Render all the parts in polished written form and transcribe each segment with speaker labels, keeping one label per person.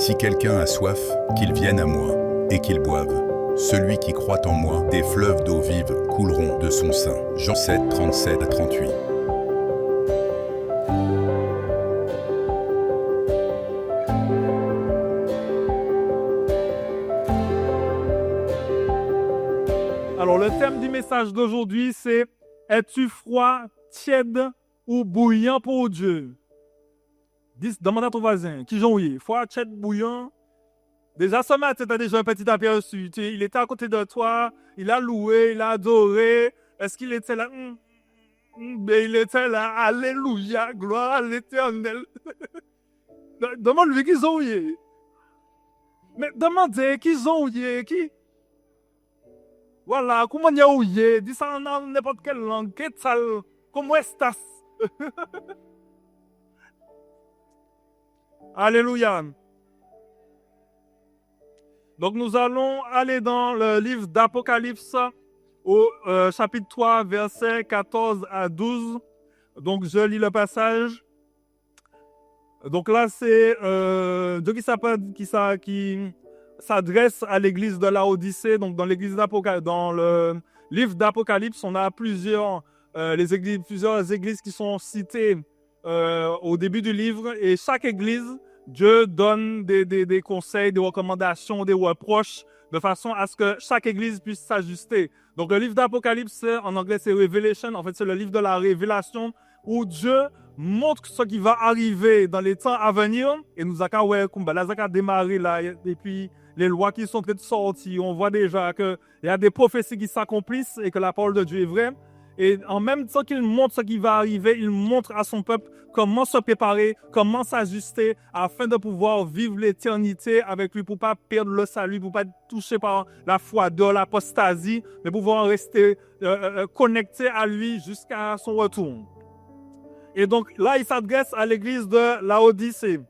Speaker 1: Si quelqu'un a soif, qu'il vienne à moi, et qu'il boive. Celui qui croit en moi, des fleuves d'eau vive couleront de son sein. Jean 7, 37 à 38.
Speaker 2: Alors, le thème du message d'aujourd'hui, c'est « Es-tu froid, tiède ou bouillant pour Dieu ?» Demande à ton voisin, qui j'en est, froid, tiède, bouillant. Déjà, ce matin, tu as déjà un petit aperçu. Il était à côté de toi, il a loué, il a adoré. Est-ce qu'il était là? Mais il était là, alléluia, gloire à l'éternel. Demande-lui qui j'en est. Mais demandez qui j'en est, qui? Voilà, comment y a ouillé? Dis ça dans n'importe quelle langue. Qu'est-ce que comment est-ce? Alléluia. Donc nous allons aller dans le livre d'Apocalypse au chapitre 3, versets 14 à 12. Donc je lis le passage. Donc là c'est Dieu qui s'adresse à l'église de Laodicée. Donc dans l'église d'Apocalypse, dans le livre d'Apocalypse, on a plusieurs églises qui sont citées au début du livre, et chaque église, Dieu donne des conseils, des recommandations, des reproches, de façon à ce que chaque église puisse s'ajuster. Donc le livre d'Apocalypse, en anglais c'est Revelation, en fait c'est le livre de la révélation, où Dieu montre ce qui va arriver dans les temps à venir, et nous avons démarré là, et puis les lois qui sont toutes sorties, on voit déjà qu'il y a des prophéties qui s'accomplissent et que la parole de Dieu est vraie. Et en même temps qu'il montre ce qui va arriver, il montre à son peuple comment se préparer, comment s'ajuster afin de pouvoir vivre l'éternité avec lui, pour ne pas perdre le salut, pour ne pas être touché par la foi de l'apostasie, mais pouvoir rester connecté à lui jusqu'à son retour. Et donc là, il s'adresse à l'église de Laodicée.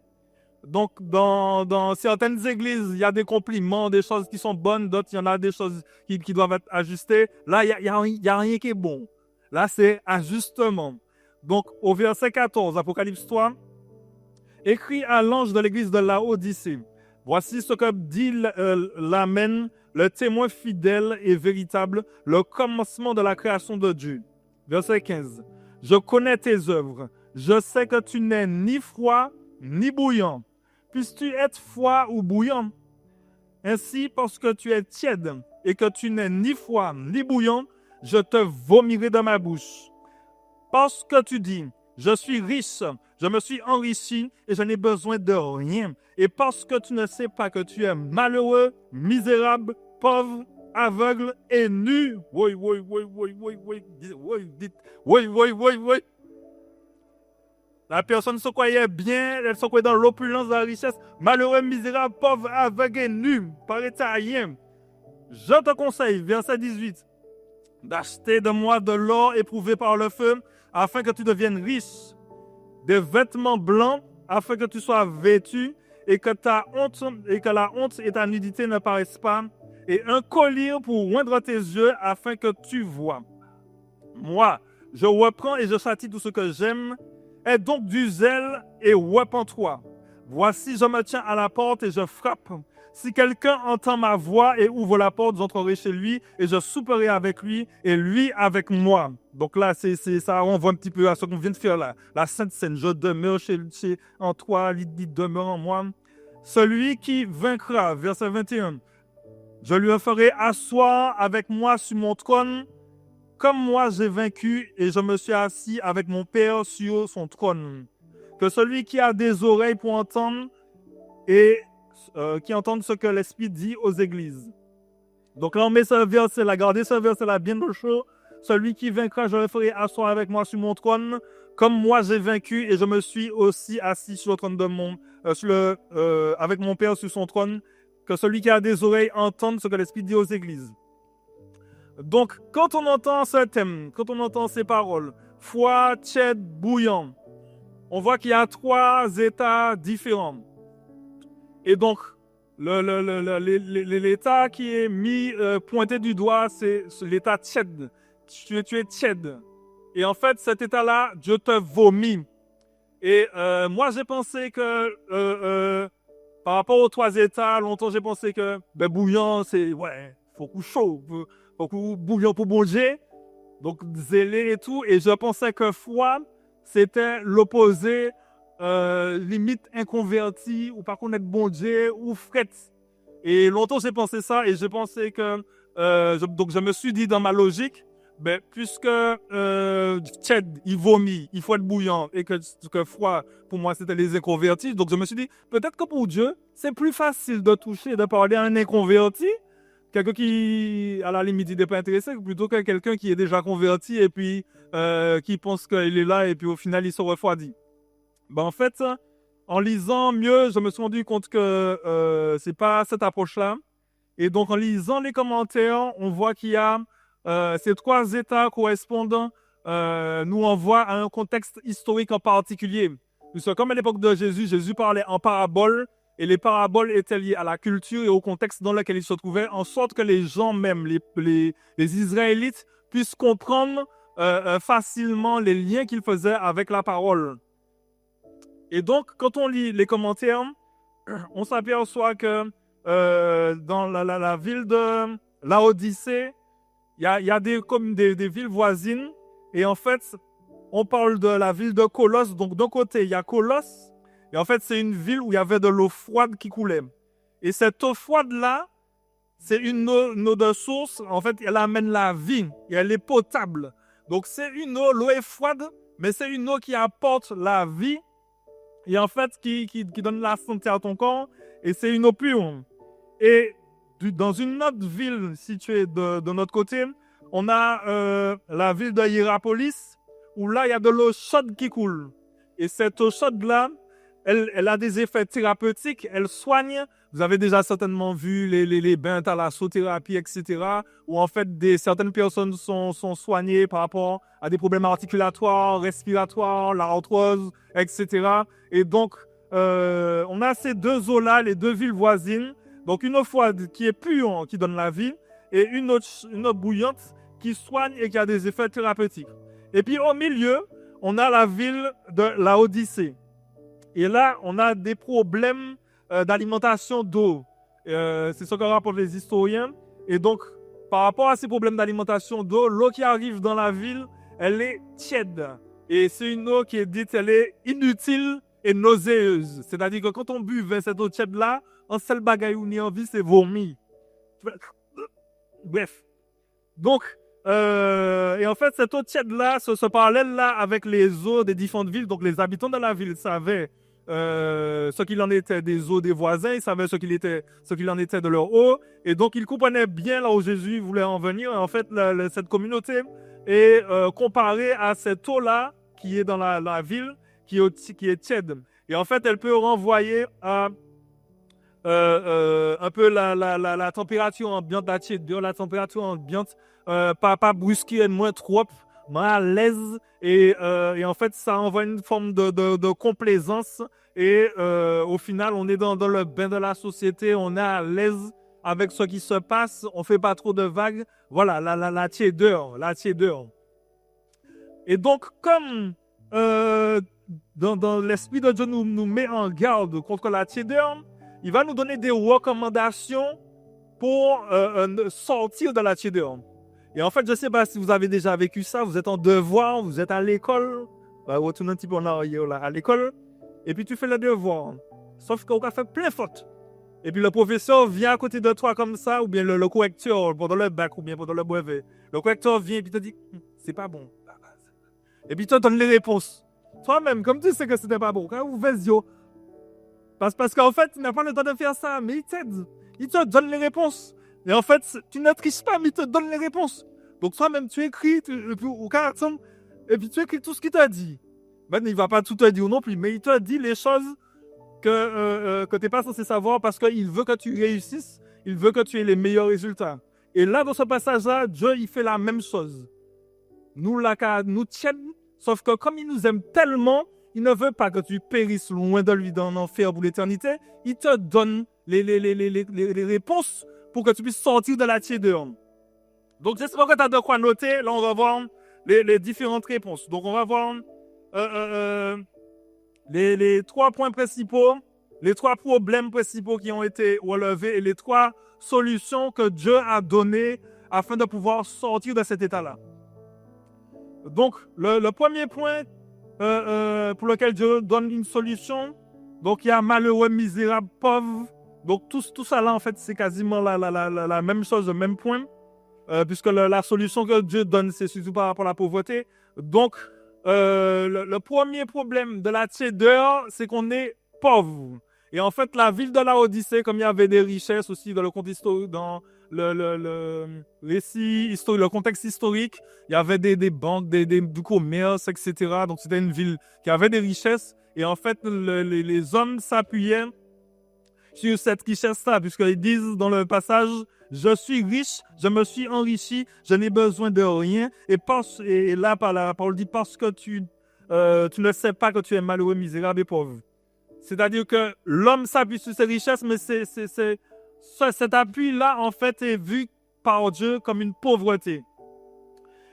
Speaker 2: Donc dans certaines églises, il y a des compliments, des choses qui sont bonnes, d'autres, il y en a des choses qui doivent être ajustées. Là, il y a rien qui est bon. Là, c'est ajustement. Donc, au verset 14, Apocalypse 3, écrit à l'ange de l'église de Laodicée, voici ce que dit l'Amen, le témoin fidèle et véritable, le commencement de la création de Dieu. Verset 15, je connais tes œuvres, je sais que tu n'es ni froid ni bouillant. Puisses-tu être froid ou bouillant? Ainsi, parce que tu es tiède et que tu n'es ni froid ni bouillant, je te vomirai de ma bouche. Parce que tu dis, je suis riche, je me suis enrichi et je n'ai besoin de rien. Et parce que tu ne sais pas que tu es malheureux, misérable, pauvre, aveugle et nu. Oui. La personne se croyait bien, elle se croyait dans l'opulence de la richesse. Malheureux, misérable, pauvre, aveugle et nu, paraît à rien. Je te conseille, verset 18, d'acheter de moi de l'or éprouvé par le feu, afin que tu deviennes riche, des vêtements blancs, afin que tu sois vêtu, et que la honte et ta nudité ne paraissent pas, et un collier pour oindre tes yeux, afin que tu vois. Moi, je reprends et je châtie tout ce que j'aime. Aie donc du zèle et repens-toi. Voici, je me tiens à la porte et je frappe. Si quelqu'un entend ma voix et ouvre la porte, j'entrerai chez lui et je souperai avec lui et lui avec moi. Donc là, c'est ça, on voit un petit peu à ce qu'on vient de faire là. La Sainte Seine, je demeure en toi, il demeure en moi. Celui qui vaincra, verset 21, je lui ferai asseoir avec moi sur mon trône, comme moi j'ai vaincu et je me suis assis avec mon Père sur son trône. Que celui qui a des oreilles pour entendre et qui entende ce que l'Esprit dit aux églises. Donc là, on met ce verset là, gardez ce verset là bien au chaud. Celui qui vaincra, je le ferai asseoir avec moi sur mon trône, comme moi j'ai vaincu et je me suis aussi assis sur le trône de avec mon Père sur son trône. Que celui qui a des oreilles entende ce que l'Esprit dit aux églises. Donc, quand on entend ce thème, quand on entend ces paroles, froid, tiède, bouillant, on voit qu'il y a 3 états différents. Et donc, l'état qui est mis, pointé du doigt, c'est l'état tiède. Tu es tiède. Et en fait, cet état-là, Dieu te vomit. Et moi, j'ai pensé que par rapport aux 3 états, longtemps j'ai pensé que bouillant, c'est, ouais, faut coup chaud, faut coup bouillant pour manger. Donc zélé et tout. Et je pensais que froid, c'était l'opposé, limite inconverti, ou par contre être bon Dieu, ou fret. Et longtemps j'ai pensé ça, et je pensais que, donc je me suis dit dans ma logique, puisque tiède, il vomit, il faut être bouillant, et que froid, pour moi, c'était les inconvertis. Donc je me suis dit, peut-être que pour Dieu, c'est plus facile de toucher, de parler à un inconverti, quelqu'un qui, à la limite, il n'est pas intéressé, plutôt que quelqu'un qui est déjà converti et puis qui pense qu'il est là, et puis au final, il se refroidit. En fait, en lisant mieux, je me suis rendu compte que c'est pas cette approche-là. Et donc, en lisant les commentaires, on voit qu'il y a ces 3 états correspondants nous envoient à un contexte historique en particulier. Puisque comme à l'époque de Jésus, Jésus parlait en paraboles, et les paraboles étaient liées à la culture et au contexte dans lequel ils se trouvaient, en sorte que les gens, même les Israélites, puissent comprendre facilement les liens qu'ils faisaient avec la parole. Et donc, quand on lit les commentaires, on s'aperçoit que dans la ville de Laodicée, il y a des villes voisines. Et en fait, on parle de la ville de Colosse. Donc, d'un côté, il y a Colosse. Et en fait, c'est une ville où il y avait de l'eau froide qui coulait. Et cette eau froide-là, c'est une eau de source. En fait, elle amène la vie. Et elle est potable. Donc, c'est une eau, l'eau est froide, mais c'est une eau qui apporte la vie. Et en fait, qui donne la santé à ton corps. Et c'est une eau pure. Et dans une autre ville située de notre côté, on a la ville de Hierapolis, où là, il y a de l'eau chaude qui coule. Et cette eau chaude-là, elle a des effets thérapeutiques, elle soigne. Vous avez déjà certainement vu les bains à thalassothérapie, etc., où en fait, certaines personnes sont soignées par rapport à des problèmes articulatoires, respiratoires, l'arthrose, etc. Et donc, on a ces 2 eaux-là, les 2 villes voisines. Donc, une eau froide qui est pure, qui donne la vie, et une eau bouillante qui soigne et qui a des effets thérapeutiques. Et puis, au milieu, on a la ville de Laodicée. Et là, on a des problèmes d'alimentation d'eau. C'est ce que rapportent les historiens. Et donc, par rapport à ces problèmes d'alimentation d'eau, l'eau qui arrive dans la ville, elle est tiède. Et c'est une eau qui est dite, elle est inutile et nauséeuse. C'est-à-dire que quand on buvait cette eau tiède-là, un seul bagaille ou ni envie, c'est vomi. Bref. Donc, et en fait, cette eau tiède-là, ce parallèle-là avec les eaux des différentes villes, donc les habitants de la ville savaient ce qu'il en était des eaux des voisins, ils savaient ce qu'il en était de leur eau, et donc ils comprenaient bien là où Jésus voulait en venir. Et en fait, cette communauté est comparée à cette eau-là qui est dans la ville, qui est tiède. Et en fait, elle peut renvoyer à un peu la température ambiante, la température ambiante, pas brusquer, moins trop, mais à l'aise. Et en fait, ça envoie une forme de complaisance. Et au final, on est dans le bain de la société, on est à l'aise avec ce qui se passe, on fait pas trop de vagues. Voilà, la tiédeur. Et donc, comme dans l'Esprit de Dieu nous met en garde contre la tiédeur, il va nous donner des recommandations pour sortir de la tiédeur. Et en fait, je ne sais pas si vous avez déjà vécu ça, vous êtes en devoir, vous êtes à l'école, retourne un petit peu en arrière là, à l'école, et puis tu fais le devoir. Sauf qu'on a fait plein de fautes. Et puis le professeur vient à côté de toi comme ça, ou bien le correcteur pendant le bac, ou bien pendant le brevet. Le correcteur vient et puis te dit, c'est pas bon. Et puis toi, tu donnes les réponses. Toi-même, comme tu sais que c'était pas bon, quand vous faites yo. Parce qu'en fait, tu n'as pas le temps de faire ça, mais il t'aide. Il te donne les réponses. Et en fait, tu ne triches pas, mais il te donne les réponses. Donc toi-même, tu écris, et puis tu écris tout ce qu'il t'a dit. Ben, il ne va pas tout te dire non plus, mais il te dit les choses que tu n'es pas censé savoir parce qu'il veut que tu réussisses, il veut que tu aies les meilleurs résultats. Et là, dans ce passage-là, Dieu, il fait la même chose. Nous tiennent, sauf que comme il nous aime tellement, il ne veut pas que tu périsses loin de lui dans l'enfer pour l'éternité. Il te donne les réponses pour que tu puisses sortir de la tiédeur. Donc, j'espère que tu as de quoi noter. Là, on va voir les différentes réponses. Donc, on va voir les 3 points principaux les 3 problèmes principaux qui ont été relevés et les 3 solutions que Dieu a données afin de pouvoir sortir de cet état-là. Donc, le premier point pour lequel Dieu donne une solution, donc il y a malheureux, misérable, pauvre. Donc, tout ça là, en fait, c'est quasiment la même chose, le même point, puisque la solution que Dieu donne, c'est surtout par rapport à la pauvreté. Donc, le premier problème de la tiédeur, c'est qu'on est pauvre. Et en fait, la ville de Laodicée, comme il y avait des richesses aussi dans le contexte historique, dans le récit historique, le contexte historique, il y avait des banques, du commerce, etc. Donc, c'était une ville qui avait des richesses. Et en fait, les hommes s'appuyaient sur cette richesse-là, puisqu'ils disent dans le passage, je suis riche, je me suis enrichi, je n'ai besoin de rien. Et là, par la parole dit, parce que tu ne sais pas que tu es malheureux, misérable et pauvre. C'est-à-dire que l'homme s'appuie sur ses richesses, mais cet appui-là, en fait, est vu par Dieu comme une pauvreté.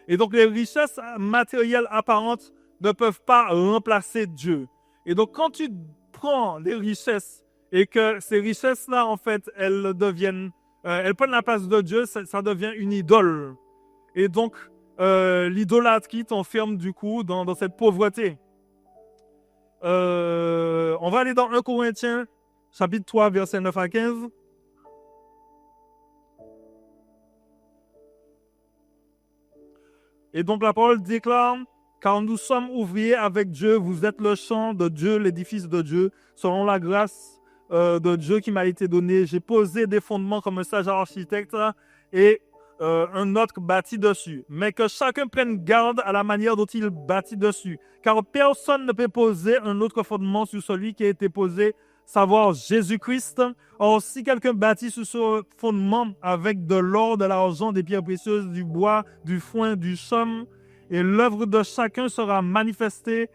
Speaker 2: Et donc, les richesses matérielles apparentes ne peuvent pas remplacer Dieu. Et donc, quand tu prends les richesses et que ces richesses-là, en fait, elles prennent la place de Dieu, ça devient une idole. Et donc, l'idolâtrie t'enferme du coup dans cette pauvreté. On va aller dans 1 Corinthiens, chapitre 3, versets 9 à 15. Et donc la parole déclare, « Car nous sommes ouvriers avec Dieu, vous êtes le champ de Dieu, l'édifice de Dieu, selon la grâce de Dieu qui m'a été donnée. J'ai posé des fondements comme un sage architecte et un autre bâtit dessus. Mais que chacun prenne garde à la manière dont il bâtit dessus. Car personne ne peut poser un autre fondement sur celui qui a été posé, savoir Jésus-Christ. Or, si quelqu'un bâtit sur ce fondement avec de l'or, de l'argent, des pierres précieuses, du bois, du foin, du chaume, et l'œuvre de chacun sera manifestée,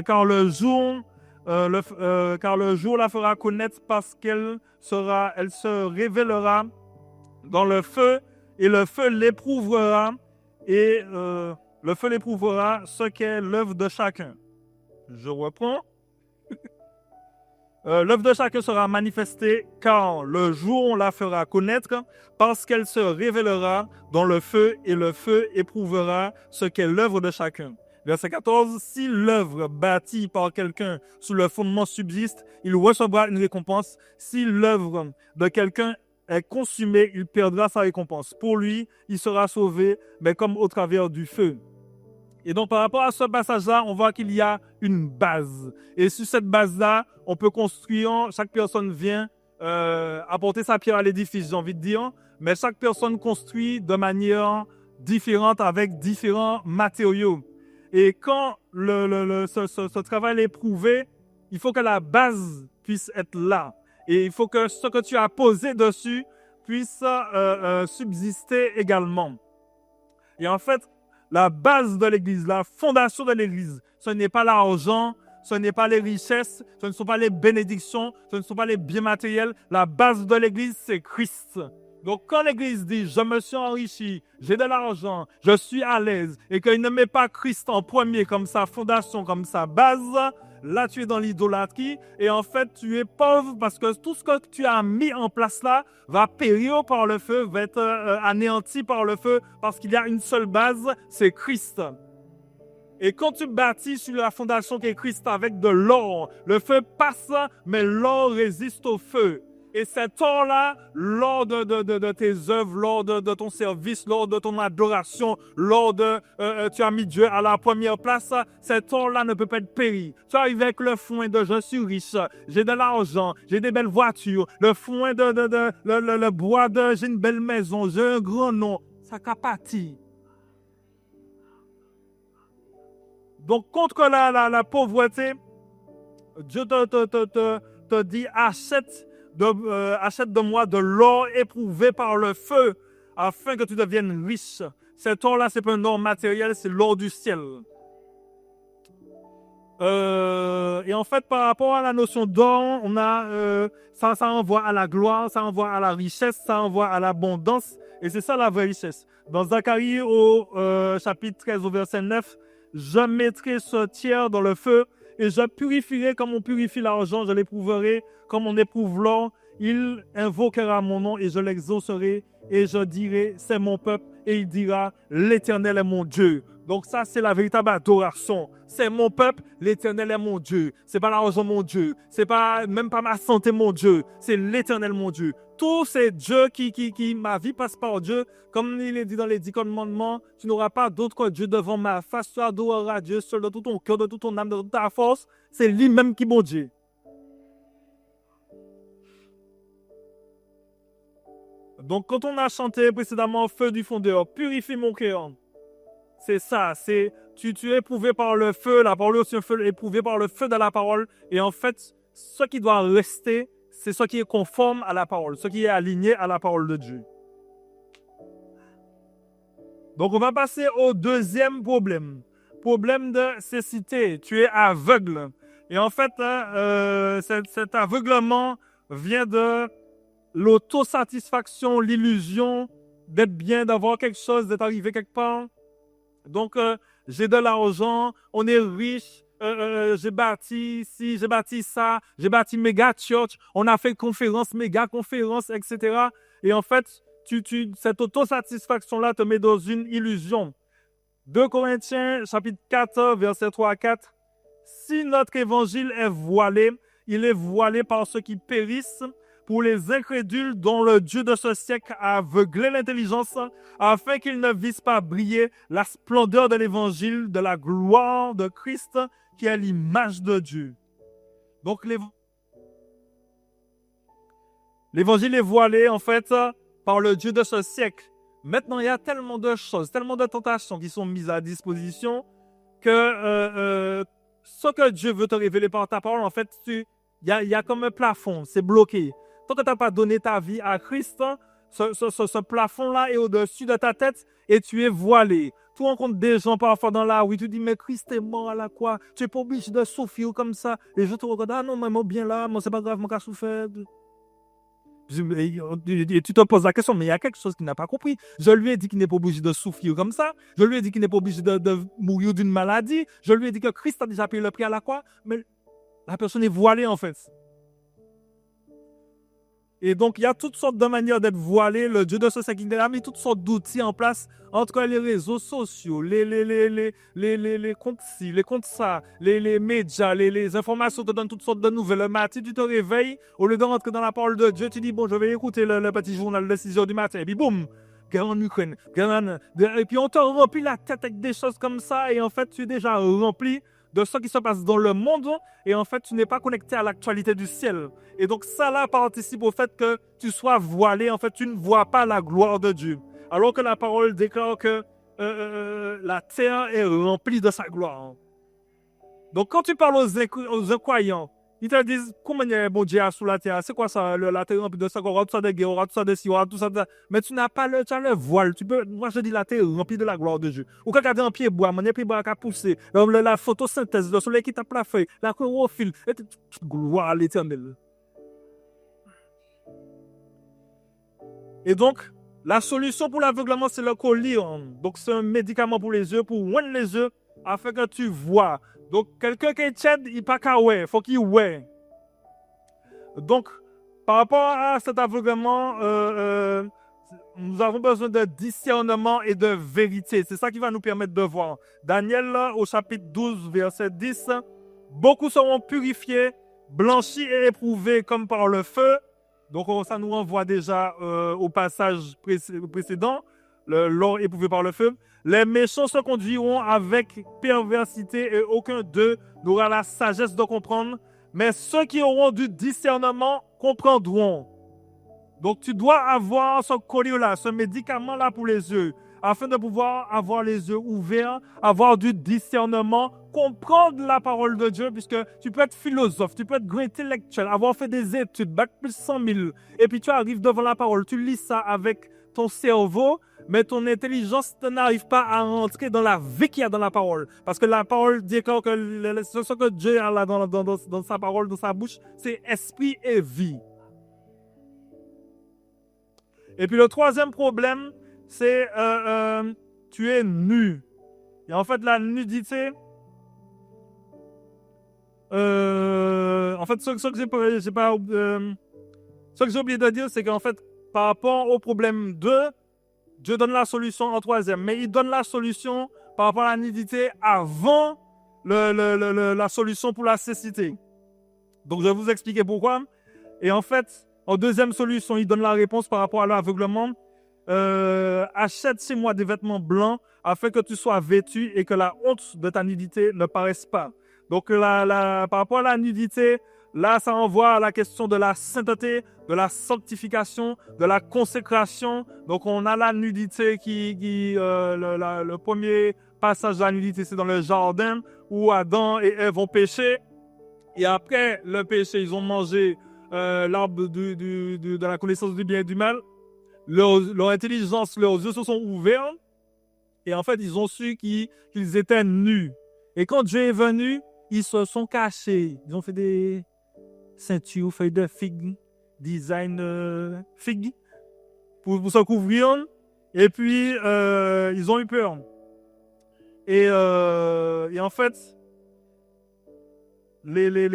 Speaker 2: car le jour la fera connaître parce elle se révélera dans le feu, et le feu l'éprouvera, ce qu'est l'œuvre de chacun. Je reprends. L'œuvre de chacun sera manifestée, car le jour on la fera connaître, parce qu'elle se révélera dans le feu, et le feu éprouvera ce qu'est l'œuvre de chacun. Verset 14, si l'œuvre bâtie par quelqu'un sous le fondement subsiste, il recevra une récompense. Si l'œuvre de quelqu'un est consumé, il perdra sa récompense. Pour lui, il sera sauvé, mais comme au travers du feu. Et donc, par rapport à ce passage-là, on voit qu'il y a une base. Et sur cette base-là, on peut construire, chaque personne vient apporter sa pierre à l'édifice, j'ai envie de dire, mais chaque personne construit de manière différente avec différents matériaux. Et quand ce travail est prouvé, il faut que la base puisse être là. Et il faut que ce que tu as posé dessus puisse subsister également. Et en fait, la base de l'Église, la fondation de l'Église, ce n'est pas l'argent, ce n'est pas les richesses, ce ne sont pas les bénédictions, ce ne sont pas les biens matériels. La base de l'Église, c'est Christ. Donc quand l'Église dit « je me suis enrichi, j'ai de l'argent, je suis à l'aise » et qu'il ne met pas Christ en premier comme sa fondation, comme sa base, là tu es dans l'idolâtrie et en fait tu es pauvre parce que tout ce que tu as mis en place là va périr par le feu, va être anéanti par le feu parce qu'il y a une seule base, c'est Christ. Et quand tu bâtis sur la fondation qui est Christ avec de l'or, le feu passe mais l'or résiste au feu. Et cet or-là, lors de tes œuvres, lors de ton service, lors de ton adoration, tu as mis Dieu à la première place, cet or-là ne peut pas être péri. Tu arrives avec le foin de « je suis riche, j'ai de l'argent, j'ai des belles voitures », le foin le bois de « j'ai une belle maison, j'ai un grand nom », ça capatit. Donc, contre la pauvreté, Dieu te dit « achète de moi de l'or éprouvé par le feu, afin que tu deviennes riche. » Cet or-là, c'est pas un or matériel, c'est l'or du ciel. Et en fait, par rapport à la notion d'or, on a ça envoie à la gloire, ça envoie à la richesse, ça envoie à l'abondance, et c'est ça la vraie richesse. Dans Zacharie au chapitre 13 au verset 9, « Je mettrai ce tiers dans le feu, et je purifierai comme on purifie l'argent, je l'éprouverai comme on éprouve l'or. Il invoquera mon nom et je l'exaucerai et je dirai, c'est mon peuple, et il dira, l'Éternel est mon Dieu. Donc ça, c'est la véritable adoration. C'est mon peuple, l'Éternel est mon Dieu. C'est pas l'argent mon Dieu. C'est pas même pas ma santé mon Dieu. C'est l'Éternel mon Dieu. Tous ces dieux ma vie passe par Dieu. Comme il est dit dans les 10 commandements, tu n'auras pas d'autre Dieu devant ma face. Tu adoreras Dieu seul de tout ton cœur, de toute ton âme, de toute ta force. C'est lui-même qui est mon Dieu. Donc, quand on a chanté précédemment Feu du fondeur, purifie mon cœur. C'est ça, c'est tu es éprouvé par le feu, la parole est aussi un feu éprouvé par le feu de la parole. Et en fait, ce qui doit rester, c'est ce qui est conforme à la parole, ce qui est aligné à la parole de Dieu. Donc, on va passer au deuxième problème. Problème de cécité. Tu es aveugle. Et en fait, cet aveuglement vient de l'autosatisfaction, l'illusion d'être bien, d'avoir quelque chose, d'être arrivé quelque part. Donc, j'ai de l'argent, on est riche, j'ai bâti ci, j'ai bâti ça, j'ai bâti méga church, on a fait conférence, méga conférence, etc. Et en fait, cette autosatisfaction-là te met dans une illusion. 2 Corinthiens, chapitre 4, verset 3 à 4. Si notre évangile est voilé, il est voilé par ceux qui périssent, pour les incrédules dont le Dieu de ce siècle a aveuglé l'intelligence, afin qu'ils ne visent pas briller la splendeur de l'évangile, de la gloire de Christ, qui est l'image de Dieu. Donc l'évangile est voilé, en fait, par le Dieu de ce siècle. Maintenant, il y a tellement de choses, tellement de tentations qui sont mises à disposition que ce que Dieu veut te révéler par ta parole, en fait, il y a comme un plafond, c'est bloqué. Tant que tu n'as pas donné ta vie à Christ, ce plafond-là est au-dessus de ta tête et tu es voilé. Tu rencontres des gens parfois dans la rue, tu dis, mais Christ est mort à la croix, tu n'es pas obligé de souffrir comme ça. Les gens te regardent, ah non, mais moi bien là, moi c'est pas grave, moi j'ai souffert. Et tu te poses la question, mais il y a quelque chose qu'il n'a pas compris. Je lui ai dit qu'il n'est pas obligé de souffrir comme ça. Je lui ai dit qu'il n'est pas obligé de mourir d'une maladie. Je lui ai dit que Christ a déjà payé le prix à la croix. Mais la personne est voilée en fait. Et donc, il y a toutes sortes de manières d'être voilé. Le Dieu de ce siècle a mis toutes sortes d'outils en place entre les réseaux sociaux, les comptes ci, les comptes ça, les médias, les informations te donnent toutes sortes de nouvelles. Le matin, tu te réveilles, au lieu de rentrer dans la parole de Dieu, tu dis, bon, je vais écouter le petit journal de 6 heures du matin. Et puis, boum, guerre en Ukraine, et puis on te remplit la tête avec des choses comme ça. Et en fait, tu es déjà rempli de ce qui se passe dans le monde, et en fait, tu n'es pas connecté à l'actualité du ciel. Et donc, ça là participe au fait que tu sois voilé. En fait, tu ne vois pas la gloire de Dieu. Alors que la parole déclare que la terre est remplie de sa gloire. Donc, quand tu parles aux incroyants, ils te disent, comment il y a un bon Dieu sous la terre? C'est quoi ça? La terre remplie de ça, aura tout ça de guerre, aura tout ça de ci, aura tout ça de... Mais tu n'as pas tu as le voile. Moi, je dis la terre remplie de la gloire de Dieu. Ou quand tu as un pied bois, mon pied bois qui a poussé, la photosynthèse, le soleil qui tape la feuille, la chlorophylle, gloire à l'éternel. Et donc, la solution pour l'aveuglement, c'est le collier. Donc, c'est un médicament pour les yeux, pour oindre les yeux, afin que tu vois. Donc, quelqu'un qui est tiède, il n'est pas qu'à ouais, il faut qu'il ouais. Donc, par rapport à cet aveuglement, nous avons besoin de discernement et de vérité. C'est ça qui va nous permettre de voir. Daniel, au chapitre 12, verset 10, « Beaucoup seront purifiés, blanchis et éprouvés comme par le feu. » Donc, ça nous renvoie déjà au passage précédent, l'or éprouvé par le feu. Les méchants se conduiront avec perversité et aucun d'eux n'aura la sagesse de comprendre. Mais ceux qui auront du discernement comprendront. Donc, tu dois avoir ce collier-là, ce médicament-là pour les yeux, afin de pouvoir avoir les yeux ouverts, avoir du discernement, comprendre la parole de Dieu, puisque tu peux être philosophe, tu peux être grand intellectuel, avoir fait des études, bac plus 100 000, et puis tu arrives devant la parole, tu lis ça avec ton cerveau, mais ton intelligence n'arrive pas à rentrer dans la vie qu'il y a dans la parole. Parce que la parole déclare que ce que Dieu a là dans sa parole, dans sa bouche, c'est esprit et vie. Et puis le troisième problème, c'est tu es nu. Et en fait, la nudité, En fait, ce que j'ai oublié de dire, c'est qu'en fait, par rapport au problème 2, Dieu donne la solution en troisième, mais il donne la solution par rapport à la nudité avant la solution pour la cécité. Donc, je vais vous expliquer pourquoi. Et en fait, en deuxième solution, il donne la réponse par rapport à l'aveuglement. Achète chez moi des vêtements blancs afin que tu sois vêtu et que la honte de ta nudité ne paraisse pas. Donc, par rapport à la nudité, là, ça envoie à la question de la sainteté, de la sanctification, de la consécration. Donc, on a la nudité le premier passage de la nudité, c'est dans le jardin où Adam et Ève ont péché. Et après le péché, ils ont mangé l'arbre de la connaissance du bien et du mal. Leur intelligence, leurs yeux se sont ouverts. Et en fait, ils ont su qu'ils étaient nus. Et quand Dieu est venu, ils se sont cachés. Ils ont fait des ceintures, feuilles de figue, design figue, pour se couvrir. Et puis, ils ont eu peur. Et en fait,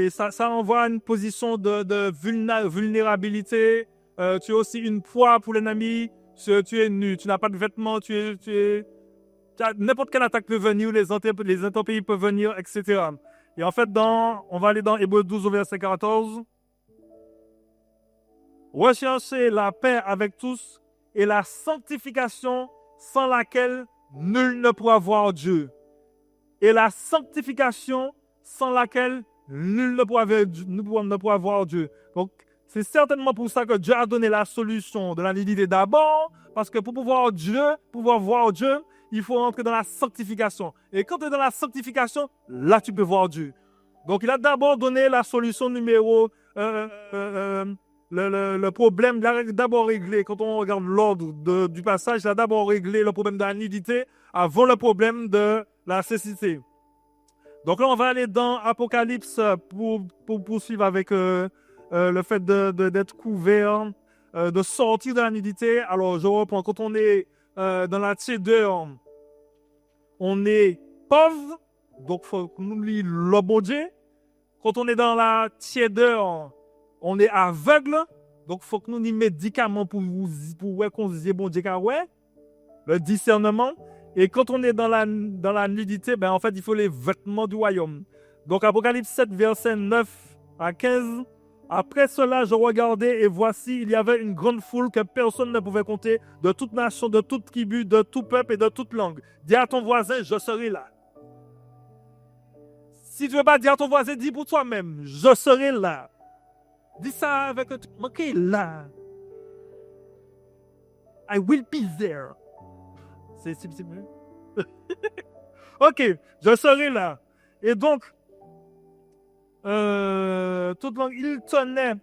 Speaker 2: ça envoie une position de vulnérabilité. Tu es aussi une proie pour l'ennemi. Tu es nu, tu n'as pas de vêtements, n'importe quelle attaque peut venir, les intempéries peuvent venir, etc. Et en fait, on va aller dans Hébreux 12 au verset 14. Recherchez la paix avec tous et la sanctification sans laquelle nul ne pourra voir Dieu. Et la sanctification sans laquelle nul ne pourra voir Dieu. Donc, c'est certainement pour ça que Dieu a donné la solution de la nudité d'abord, parce que pour pouvoir voir Dieu, il faut entrer dans la sanctification. Et quand tu es dans la sanctification, là, tu peux voir Dieu. Donc, il a d'abord donné la solution numéro... le problème, il a d'abord réglé, quand on regarde l'ordre du passage, il a d'abord réglé le problème de la nudité avant le problème de la cécité. Donc là, on va aller dans Apocalypse pour poursuivre avec le fait d'être couvert, de sortir de la nudité. Alors, je reprends. Quand on est dans la tiédeur, on est pauvre, donc il faut que nous lions le bon Dieu. Quand on est dans la tiédeur, on est aveugle, donc il faut que nous ayons des médicaments pour qu'on se dise bon Dieu, ouais, le discernement. Et quand on est dans la nudité, en fait, il faut les vêtements du royaume. Donc, Apocalypse 7, verset 9 à 15. Après cela, je regardais et voici, il y avait une grande foule que personne ne pouvait compter, de toute nation, de toute tribu, de tout peuple et de toute langue. Dis à ton voisin, je serai là. Si tu ne veux pas dire à ton voisin, dis pour toi-même, je serai là. Dis ça avec le truc. Ok, là. I will be there. C'est mieux. Ok, je serai là. Et donc, toute langue,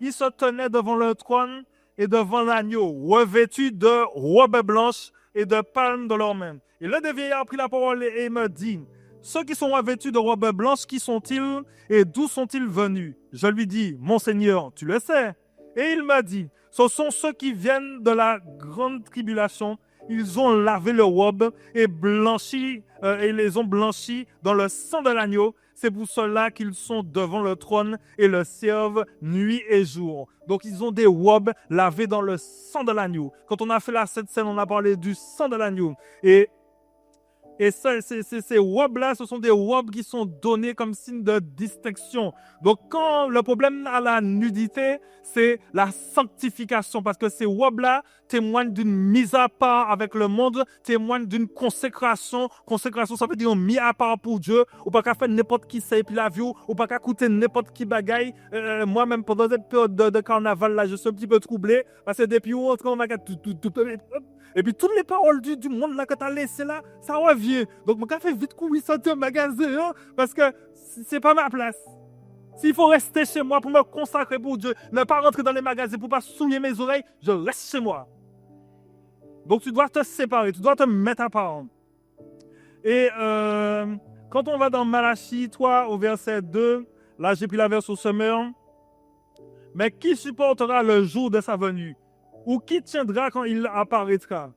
Speaker 2: il se tenait devant le trône et devant l'agneau, revêtus de robes blanches et de palmes dans leurs mains. Et l'un des vieillards prit la parole et me dit, ceux qui sont revêtus de robes blanches, qui sont-ils et d'où sont-ils venus? Je lui dis, mon Seigneur, tu le sais. Et il m'a dit, ce sont ceux qui viennent de la grande tribulation. Ils ont lavé leurs robes et les ont blanchis dans le sang de l'agneau. C'est pour cela qu'ils sont devant le trône et le servent nuit et jour. Donc, ils ont des robes lavées dans le sang de l'agneau. Quand on a fait la Sainte Seine, on a parlé du sang de l'agneau. Et ces robes-là, ce sont des robes qui sont données comme signe de distinction. Donc, quand le problème à la nudité, c'est la sanctification. Parce que ces robes-là témoignent d'une mise à part avec le monde, témoignent d'une consécration. Consécration, ça veut dire mis à part pour Dieu. Ou pas qu'à faire n'importe qui ça et puis la vie, ou pas qu'à coûter n'importe qui bagaille. Moi-même, pendant cette période de carnaval, là, je suis un petit peu troublé. Parce que depuis où on a tout. Et puis, toutes les paroles du monde là que tu as laissé là, ça revient. Donc, je fais vite courir sortir au magasin, hein, parce que c'est pas ma place. S'il faut rester chez moi pour me consacrer pour Dieu, ne pas rentrer dans les magasins pour ne pas souiller mes oreilles, je reste chez moi. Donc, tu dois te séparer, tu dois te mettre à part. Et quand on va dans Malachie 3 au verset 2, là, j'ai pris la version Summer. Mais qui supportera le jour de sa venue? Ou qui tiendra quand il apparaîtra?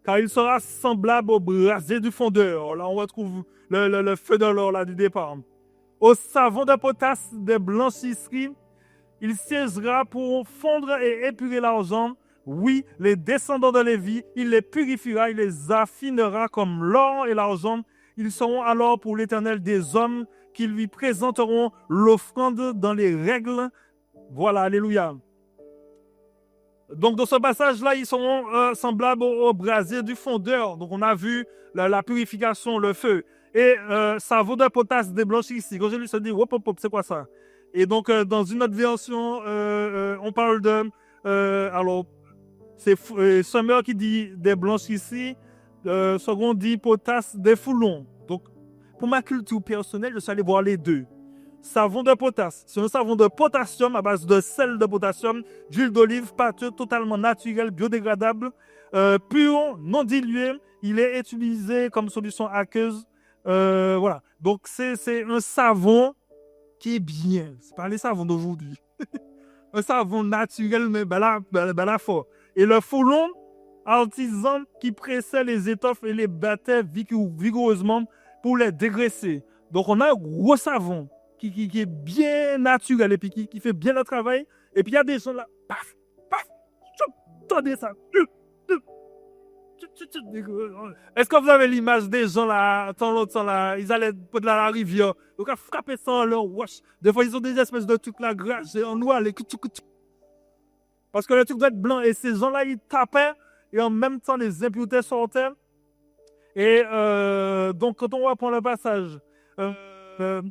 Speaker 2: Car il sera semblable au brasier du fondeur. Là, on retrouve le feu de l'or là, du départ. Au savon de potasse des blanchisseries Il siégera pour fondre et épurer l'argent. Oui, les descendants de Lévi, il les purifiera, il les affinera comme l'or et l'argent. Ils seront alors pour l'Éternel des hommes qui lui présenteront l'offrande dans les règles. Voilà, alléluia. Donc, dans ce passage-là, ils seront semblables au brasier du fondeur. Donc, on a vu la purification, le feu. Et ça vaut de potasse déblanchi ici. Quand j'ai lu, ça dit, hop, hop, hop, c'est quoi ça? Et donc, dans une autre version, on parle de... alors, c'est Summer qui dit des blanches ici. Second dit potasse des foulons. Donc, pour ma culture personnelle, je suis allé voir les deux. Savon de potasse. C'est un savon de potassium à base de sel de potassium, d'huile d'olive, pâteux, totalement naturel, biodégradable, pur, non dilué. Il est utilisé comme solution aqueuse. Voilà. Donc, c'est un savon qui est bien. C'est pas les savons d'aujourd'hui. Un savon naturel, mais là fort. Et le foulon, artisan qui pressait les étoffes et les battait vigoureusement pour les dégraisser. Donc, on a un gros savon qui est bien naturel et puis qui fait bien le travail. Et puis, il y a des gens là, paf, paf, attendez ça. Est-ce que vous avez l'image des gens là, temps là, ils allaient de la rivière, donc à frapper ça en leur wash. Des fois, ils ont des espèces de trucs là, gras, en noir, les parce que le truc doit être blanc. Et ces gens-là, ils tapaient et en même temps, les impuretés sortaient. Et donc, quand on va prendre le passage,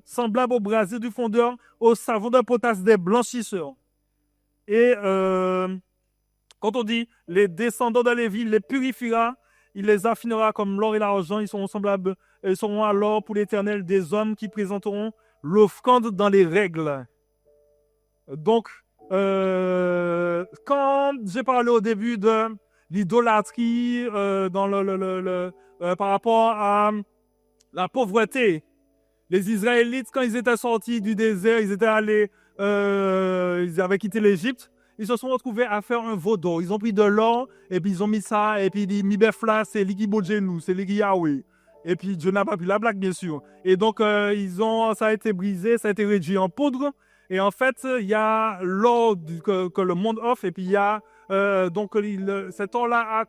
Speaker 2: semblable au brasier du fondeur, au savon de potasse des blanchisseurs. Et quand on dit les descendants de Lévi, il les purifiera, il les affinera comme l'or et l'argent, ils seront semblables, ils seront alors pour l'Éternel des hommes qui présenteront l'offrande dans les règles. Donc, quand j'ai parlé au début de l'idolâtrie par rapport à la pauvreté, les Israélites, quand ils étaient sortis du désert, ils étaient allés, ils avaient quitté l'Égypte, ils se sont retrouvés à faire un veau d'or. Ils ont pris de l'or, et puis ils ont mis ça, et puis ils disent, Mibefla, c'est l'Iki Bodjenou, c'est l'Iki Yahweh. Et puis Dieu n'a pas pu la blague, bien sûr. Et donc, ça a été brisé, ça a été réduit en poudre. Et en fait, il y a l'or que le monde offre, et puis il y a, cet or-là,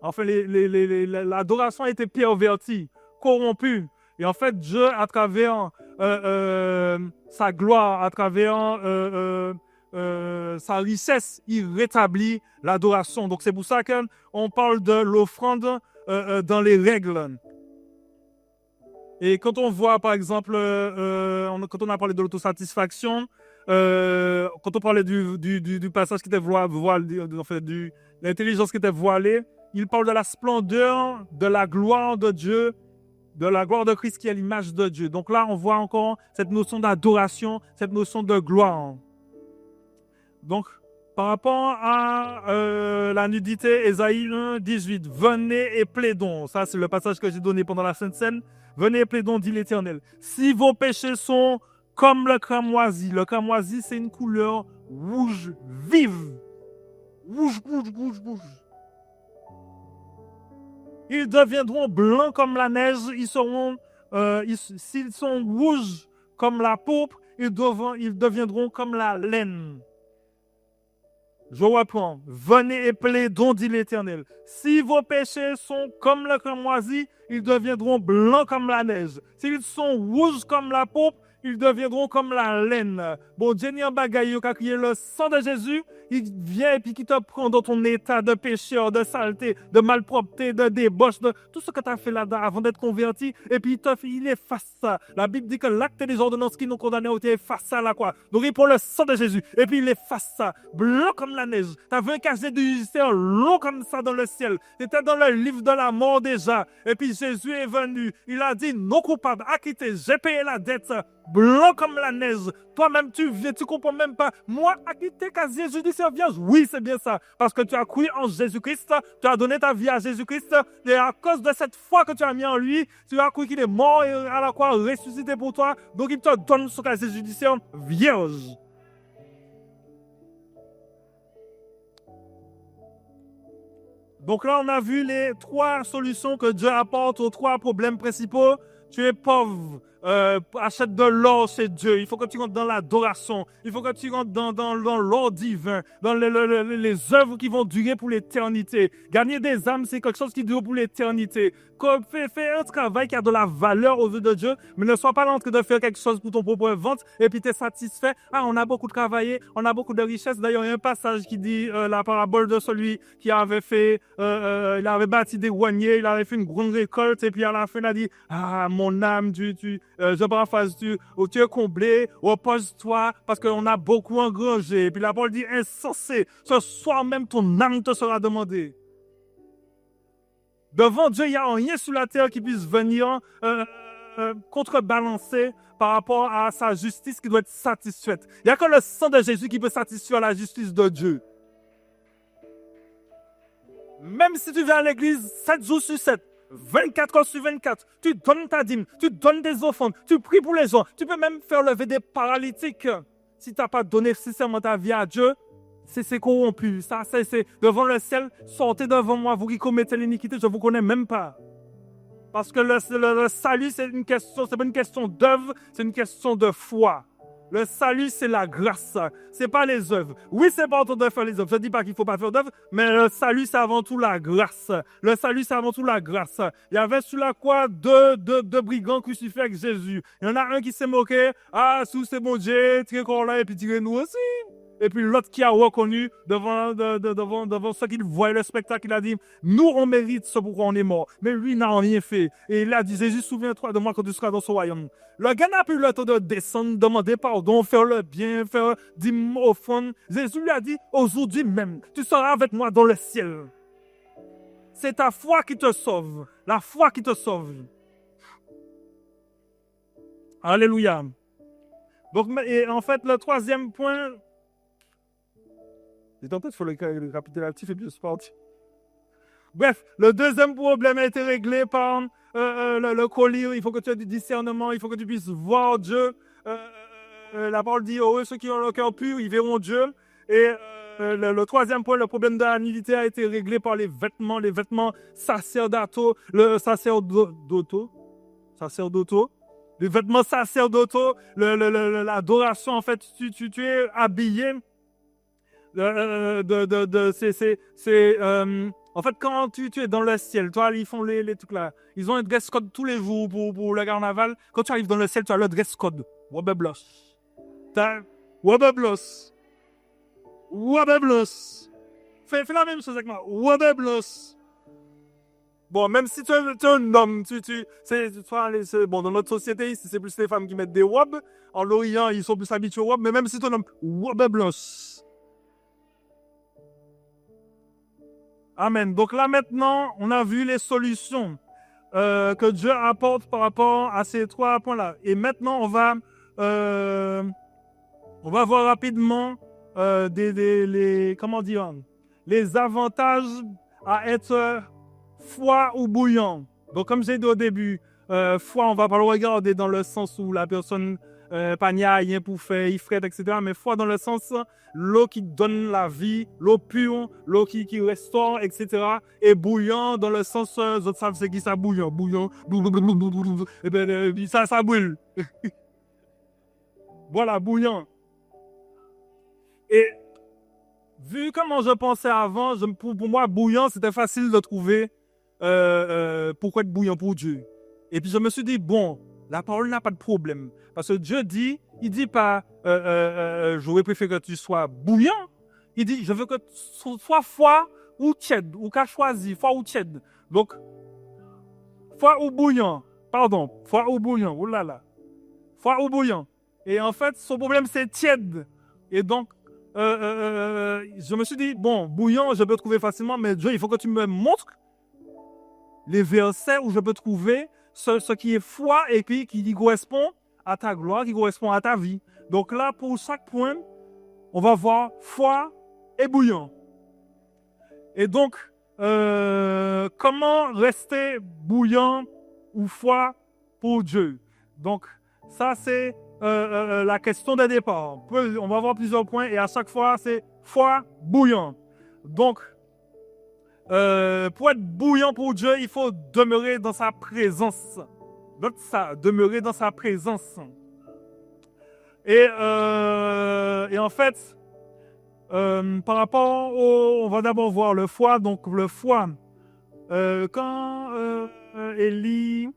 Speaker 2: l'adoration a été pervertie, corrompue. Et en fait, Dieu, à travers sa gloire, à travers sa richesse, il rétablit l'adoration. Donc, c'est pour ça qu'on parle de l'offrande dans les règles. Et quand on voit, par exemple, quand on a parlé de l'autosatisfaction, quand on parlait du passage qui était voilé, en fait, de l'intelligence qui était voilée, il parle de la splendeur, de la gloire de Dieu, de la gloire de Christ qui est l'image de Dieu. Donc là, on voit encore cette notion d'adoration, cette notion de gloire. Donc, par rapport à la nudité, Ésaïe 1, 18, venez et plaidons. Ça, c'est le passage que j'ai donné pendant la Sainte Seine. Venez et plaidons, dit l'Éternel. Si vos péchés sont comme le cramoisi c'est une couleur rouge vive. Rouge. Ils deviendront blancs comme la neige, s'ils sont rouges comme la pourpre, ils deviendront comme la laine. Je reprends. Venez et plaidons, dit l'Éternel. Si vos péchés sont comme le cramoisi, ils deviendront blancs comme la neige. S'ils sont rouges comme la pourpre, ils deviendront comme la laine. Bon, Dieu n'y a bagaille, qui a crié le sang de Jésus, il vient et puis qui te prend dans ton état de pécheur, de saleté, de malpropreté, de débauche, de tout ce que tu as fait là-dedans avant d'être converti, et puis il efface ça. La Bible dit que l'acte des ordonnances qui nous condamnaient ont été effacés là, quoi. Donc il prend le sang de Jésus, et puis il efface ça, blanc comme la neige. Tu avais un casier de judiciaire long comme ça dans le ciel. Tu étais dans le livre de la mort déjà, et puis Jésus est venu. Il a dit, non coupable, acquitté, j'ai payé la dette, blanc comme la neige. Toi-même, tu viens, tu comprends même pas. Moi, acquitté casier judiciaire vierge. Oui, c'est bien ça. Parce que tu as cru en Jésus-Christ, tu as donné ta vie à Jésus-Christ, et à cause de cette foi que tu as mis en lui, tu as cru qu'il est mort et à la croix ressuscité pour toi. Donc, il te donne son casier judiciaire vierge. Donc là, on a vu les 3 solutions que Dieu apporte aux 3 problèmes principaux. Tu es pauvre, achète de l'or chez Dieu. Il faut que tu rentres dans l'adoration. Il faut que tu rentres dans l'or divin, dans les œuvres qui vont durer pour l'éternité. Gagner des âmes, c'est quelque chose qui dure pour l'éternité. Fais un travail qui a de la valeur aux yeux de Dieu, mais ne sois pas en train de faire quelque chose pour ton propre ventre et puis tu es satisfait. Ah, on a beaucoup travaillé, on a beaucoup de richesses. D'ailleurs, il y a un passage qui dit la parabole de celui qui avait fait, il avait bâti des greniers, il avait fait une grande récolte et puis à la fin, il a dit, ah, mon âme, je paraphrase, tu es comblé, repose-toi parce qu'on a beaucoup engrangé. Et puis la parole dit, insensé, ce soir même ton âme te sera demandée. Devant Dieu, il n'y a rien sur la terre qui puisse venir contrebalancer par rapport à sa justice qui doit être satisfaite. Il n'y a que le sang de Jésus qui peut satisfaire la justice de Dieu. Même si tu viens à l'église 7 jours sur 7, 24 heures sur 24, tu donnes ta dîme, tu donnes des offrandes, tu pries pour les gens, tu peux même faire lever des paralytiques. Si tu n'as pas donné sincèrement ta vie à Dieu, c'est corrompu. Ça, c'est devant le ciel, sortez devant moi, vous qui commettez l'iniquité, je ne vous connais même pas. Parce que le salut, c'est pas une question d'œuvre, c'est une question de foi. Le salut, c'est la grâce, c'est pas les œuvres. Oui, c'est important de faire les œuvres. Je ne dis pas qu'il ne faut pas faire d'œuvres, mais le salut, c'est avant tout la grâce. Le salut, c'est avant tout la grâce. Il y avait sur la croix deux brigands crucifiés avec Jésus. Il y en a un qui s'est moqué. Ah, sous c'est mon Dieu, tirez qu'on là et puis tirez nous aussi. Et puis l'autre qui a reconnu devant ceux qui voyaient le spectacle, il a dit, nous on mérite ce pourquoi on est mort. Mais lui n'a rien fait. Et il a dit, Jésus, souviens-toi de moi quand tu seras dans ce royaume. Le gars n'a plus le temps de descendre, demander pardon, faire le bien, faire 10 offrandes. Jésus lui a dit, aujourd'hui même, tu seras avec moi dans le ciel. C'est ta foi qui te sauve. La foi qui te sauve. Alléluia. Donc, et en fait, le troisième point, j'ai tenté de faire le récapitulatif et puis je suis parti. Bref, le deuxième problème a été réglé par le collier. Il faut que tu aies du discernement, il faut que tu puisses voir Dieu. La parole dit, heureux ceux qui ont le cœur pur, ils verront Dieu. Et le troisième point, le problème de la nudité a été réglé par les vêtements sacerdotaux, les vêtements sacerdotaux, l'adoration, en fait, tu es habillé. En fait, quand tu es dans le ciel, toi, ils font les trucs là. Ils ont un dress code tous les jours pour le carnaval. Quand tu arrives dans le ciel, tu as le dress code. Wabablos. Wabablos. Fais la même chose avec moi. Wabablos. Bon, même si tu es un homme, bon, dans notre société ici, c'est plus les femmes qui mettent des wabs. En l'Orient, ils sont plus habitués aux wabs. Mais même si tu es un homme, wabablos. Amen. Donc là maintenant, on a vu les solutions que Dieu apporte par rapport à ces trois points-là. Et maintenant, on va voir rapidement les avantages à être froid ou bouillant. Donc comme j'ai dit au début, froid, on va pas le regarder dans le sens où la personne pas rien pour faire, il frette, etc. Mais froid dans le sens l'eau qui donne la vie, l'eau pure, l'eau qui restaure, etc. Et bouillant dans le sens, vous savez c'est qui ça bouillant, et ben ça brûle. Voilà, bouillant. Et vu comment je pensais avant, pour moi, bouillant, c'était facile de trouver pourquoi être bouillant pour Dieu. Et puis je me suis dit, bon, la parole n'a pas de problème. Parce que Dieu dit, il dit pas, j'aurais préféré que tu sois bouillant. Il dit, je veux que tu sois froid ou tiède, ou qu'a choisi, froid ou tiède. Donc, froid ou bouillant, pardon, froid ou bouillant, oulala, froid ou bouillant. Et en fait, son problème, c'est tiède. Et donc, je me suis dit, bon, bouillant, je peux trouver facilement, mais Dieu, il faut que tu me montres les versets où je peux trouver ce qui est foi et puis qui correspond à ta gloire, qui correspond à ta vie. Donc là, pour chaque point, on va voir foi et bouillant. Et donc, comment rester bouillant ou foi pour Dieu? Donc, ça, c'est la question de départ. On va voir plusieurs points et à chaque fois, c'est foi, bouillant. Donc, pour être bouillant pour Dieu, il faut demeurer dans sa présence. demeurer dans sa présence. Et en fait, par rapport on va d'abord voir le foie. Donc le foie, quand Élie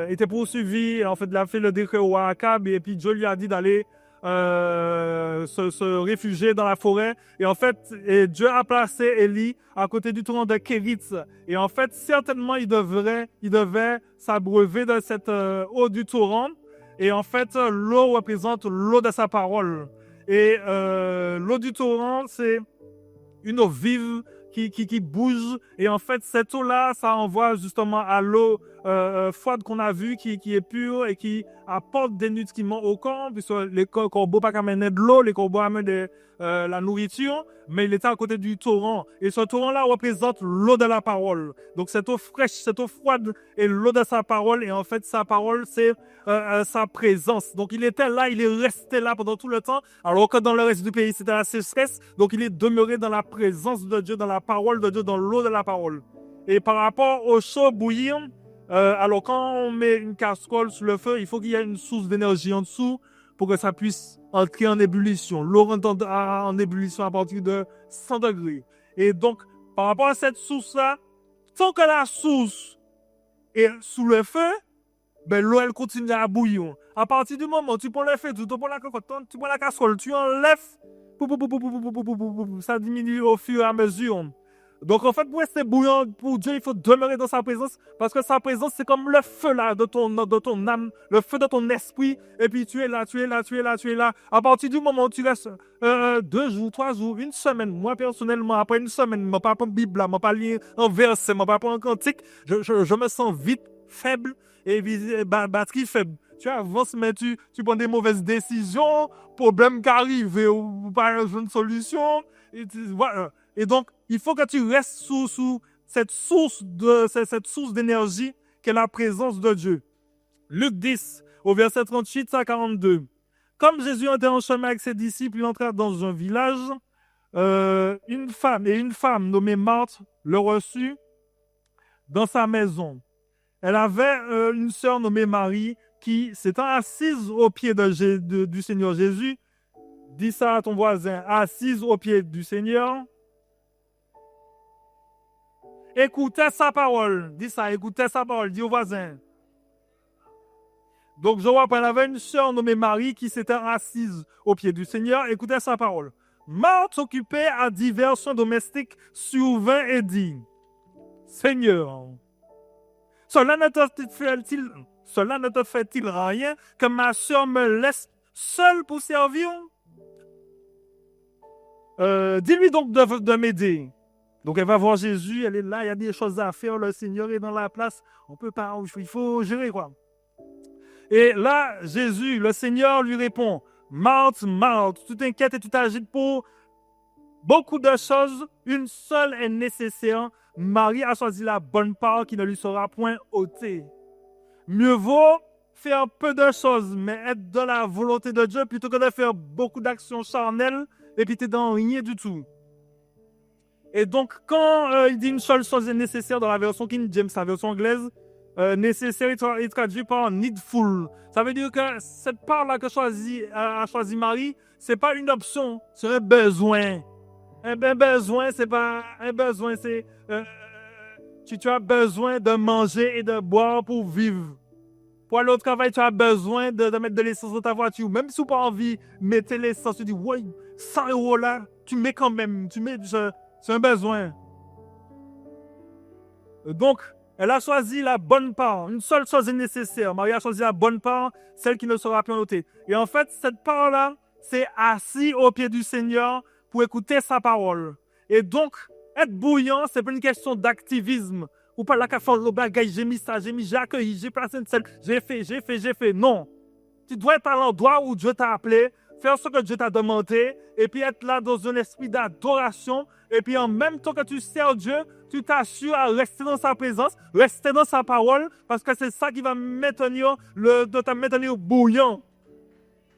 Speaker 2: était poursuivi, en fait, il a fait le décret au roi Akab, et puis Dieu lui a dit d'aller se réfugier dans la forêt. Et en fait, Dieu a placé Élie à côté du torrent de Kérit. Et en fait, certainement, il devait s'abreuver de cette eau du torrent. Et en fait, l'eau représente l'eau de sa parole. Et l'eau du torrent, c'est une eau vive qui bouge. Et en fait, cette eau-là, ça envoie justement à l'eau froide qu'on a vue, qui est pure et qui apporte des nutriments au corps, puisque les corbeaux pas amener de l'eau, les corbeaux amènent la nourriture, mais il était à côté du torrent. Et ce torrent-là représente l'eau de la parole. Donc cette eau fraîche, cette eau froide est l'eau de sa parole. Et en fait, sa parole, c'est sa présence. Donc il était là, il est resté là pendant tout le temps, alors que dans le reste du pays, c'était la sécheresse. Donc il est demeuré dans la présence de Dieu, dans la parole de Dieu, dans l'eau de la parole. Et par rapport au chaud bouillir, alors quand on met une casserole sur le feu, il faut qu'il y ait une source d'énergie en dessous pour que ça puisse entrer en ébullition. L'eau rentre en ébullition à partir de 100 degrés. Et donc, par rapport à cette source-là, tant que la source est sous le feu, ben l'eau elle continue à bouillir. À partir du moment où tu prends le feu, tu prends la cocotte, tu prends la casserole, tu enlèves, ça diminue au fur et à mesure. Donc en fait, pour rester bouillant pour Dieu, il faut demeurer dans sa présence, parce que sa présence, c'est comme le feu là de ton âme, le feu de ton esprit, et puis tu es là. À partir du moment où tu restes 2 jours, 3 jours, une semaine, moi personnellement, après une semaine, je ne pas prendre Bible, je ne pas lire un verset, je ne pas prendre un cantique, je me sens vite faible et batterie faible. Tu avances, mais tu prends des mauvaises décisions, problèmes qui arrivent ou pas une solution. Voilà. Et donc, il faut que tu restes sous cette source d'énergie qu'est la présence de Dieu. Luc 10, au verset 38 à 42. Comme Jésus était en chemin avec ses disciples, il entra dans un village. Une femme nommée Marthe le reçut dans sa maison. Elle avait une sœur nommée Marie qui s'étant assise au pied du Seigneur Jésus. Dis ça à ton voisin, assise au pied du Seigneur. Écoutez sa parole. Dis ça, écoutez sa parole. Dis au voisin. Donc, je vois qu'elle avait une sœur nommée Marie qui s'était assise au pied du Seigneur. Écoutez sa parole. Marthe s'occupait à divers soins domestiques, survint et dit, Seigneur, cela ne te fait-il rien que ma sœur me laisse seule pour servir? Dis-lui donc de m'aider. Donc elle va voir Jésus, elle est là, il y a des choses à faire, le Seigneur est dans la place, on peut pas, il faut gérer quoi. Et là, Jésus, le Seigneur lui répond, Marthe, Marthe, tu t'inquiètes et tu t'agites pour beaucoup de choses, une seule est nécessaire. Marie a choisi la bonne part qui ne lui sera point ôtée. Mieux vaut faire peu de choses, mais être dans la volonté de Dieu plutôt que de faire beaucoup d'actions charnelles et puis t'es dans rien du tout. Et donc, quand il dit une seule chose est nécessaire dans la version King James, la version anglaise, nécessaire est traduit par needful. Ça veut dire que cette part-là a choisi Marie, c'est pas une option, c'est un besoin. Un besoin, c'est pas un besoin, c'est tu as besoin de manger et de boire pour vivre. Pour aller au travail, tu as besoin de mettre de l'essence dans ta voiture. Même si tu n'as pas envie de mettre l'essence, tu dis, ouais, 100 € là, tu mets quand même, c'est un besoin. Donc, elle a choisi la bonne part. Une seule chose est nécessaire. Marie a choisi la bonne part, celle qui ne sera plus ôtée. Et en fait, cette part-là, c'est assis au pied du Seigneur pour écouter sa parole. Et donc, être bouillant, ce n'est pas une question d'activisme. Ou pas la faire le bagage, j'ai mis ça, j'ai accueilli, j'ai placé une selle, j'ai fait. Non. Tu dois être à l'endroit où Dieu t'a appelé, faire ce que Dieu t'a demandé, et puis être là dans un esprit d'adoration. Et puis en même temps que tu sers Dieu, tu t'assures à rester dans sa présence, rester dans sa parole, parce que c'est ça qui va te maintenir bouillant.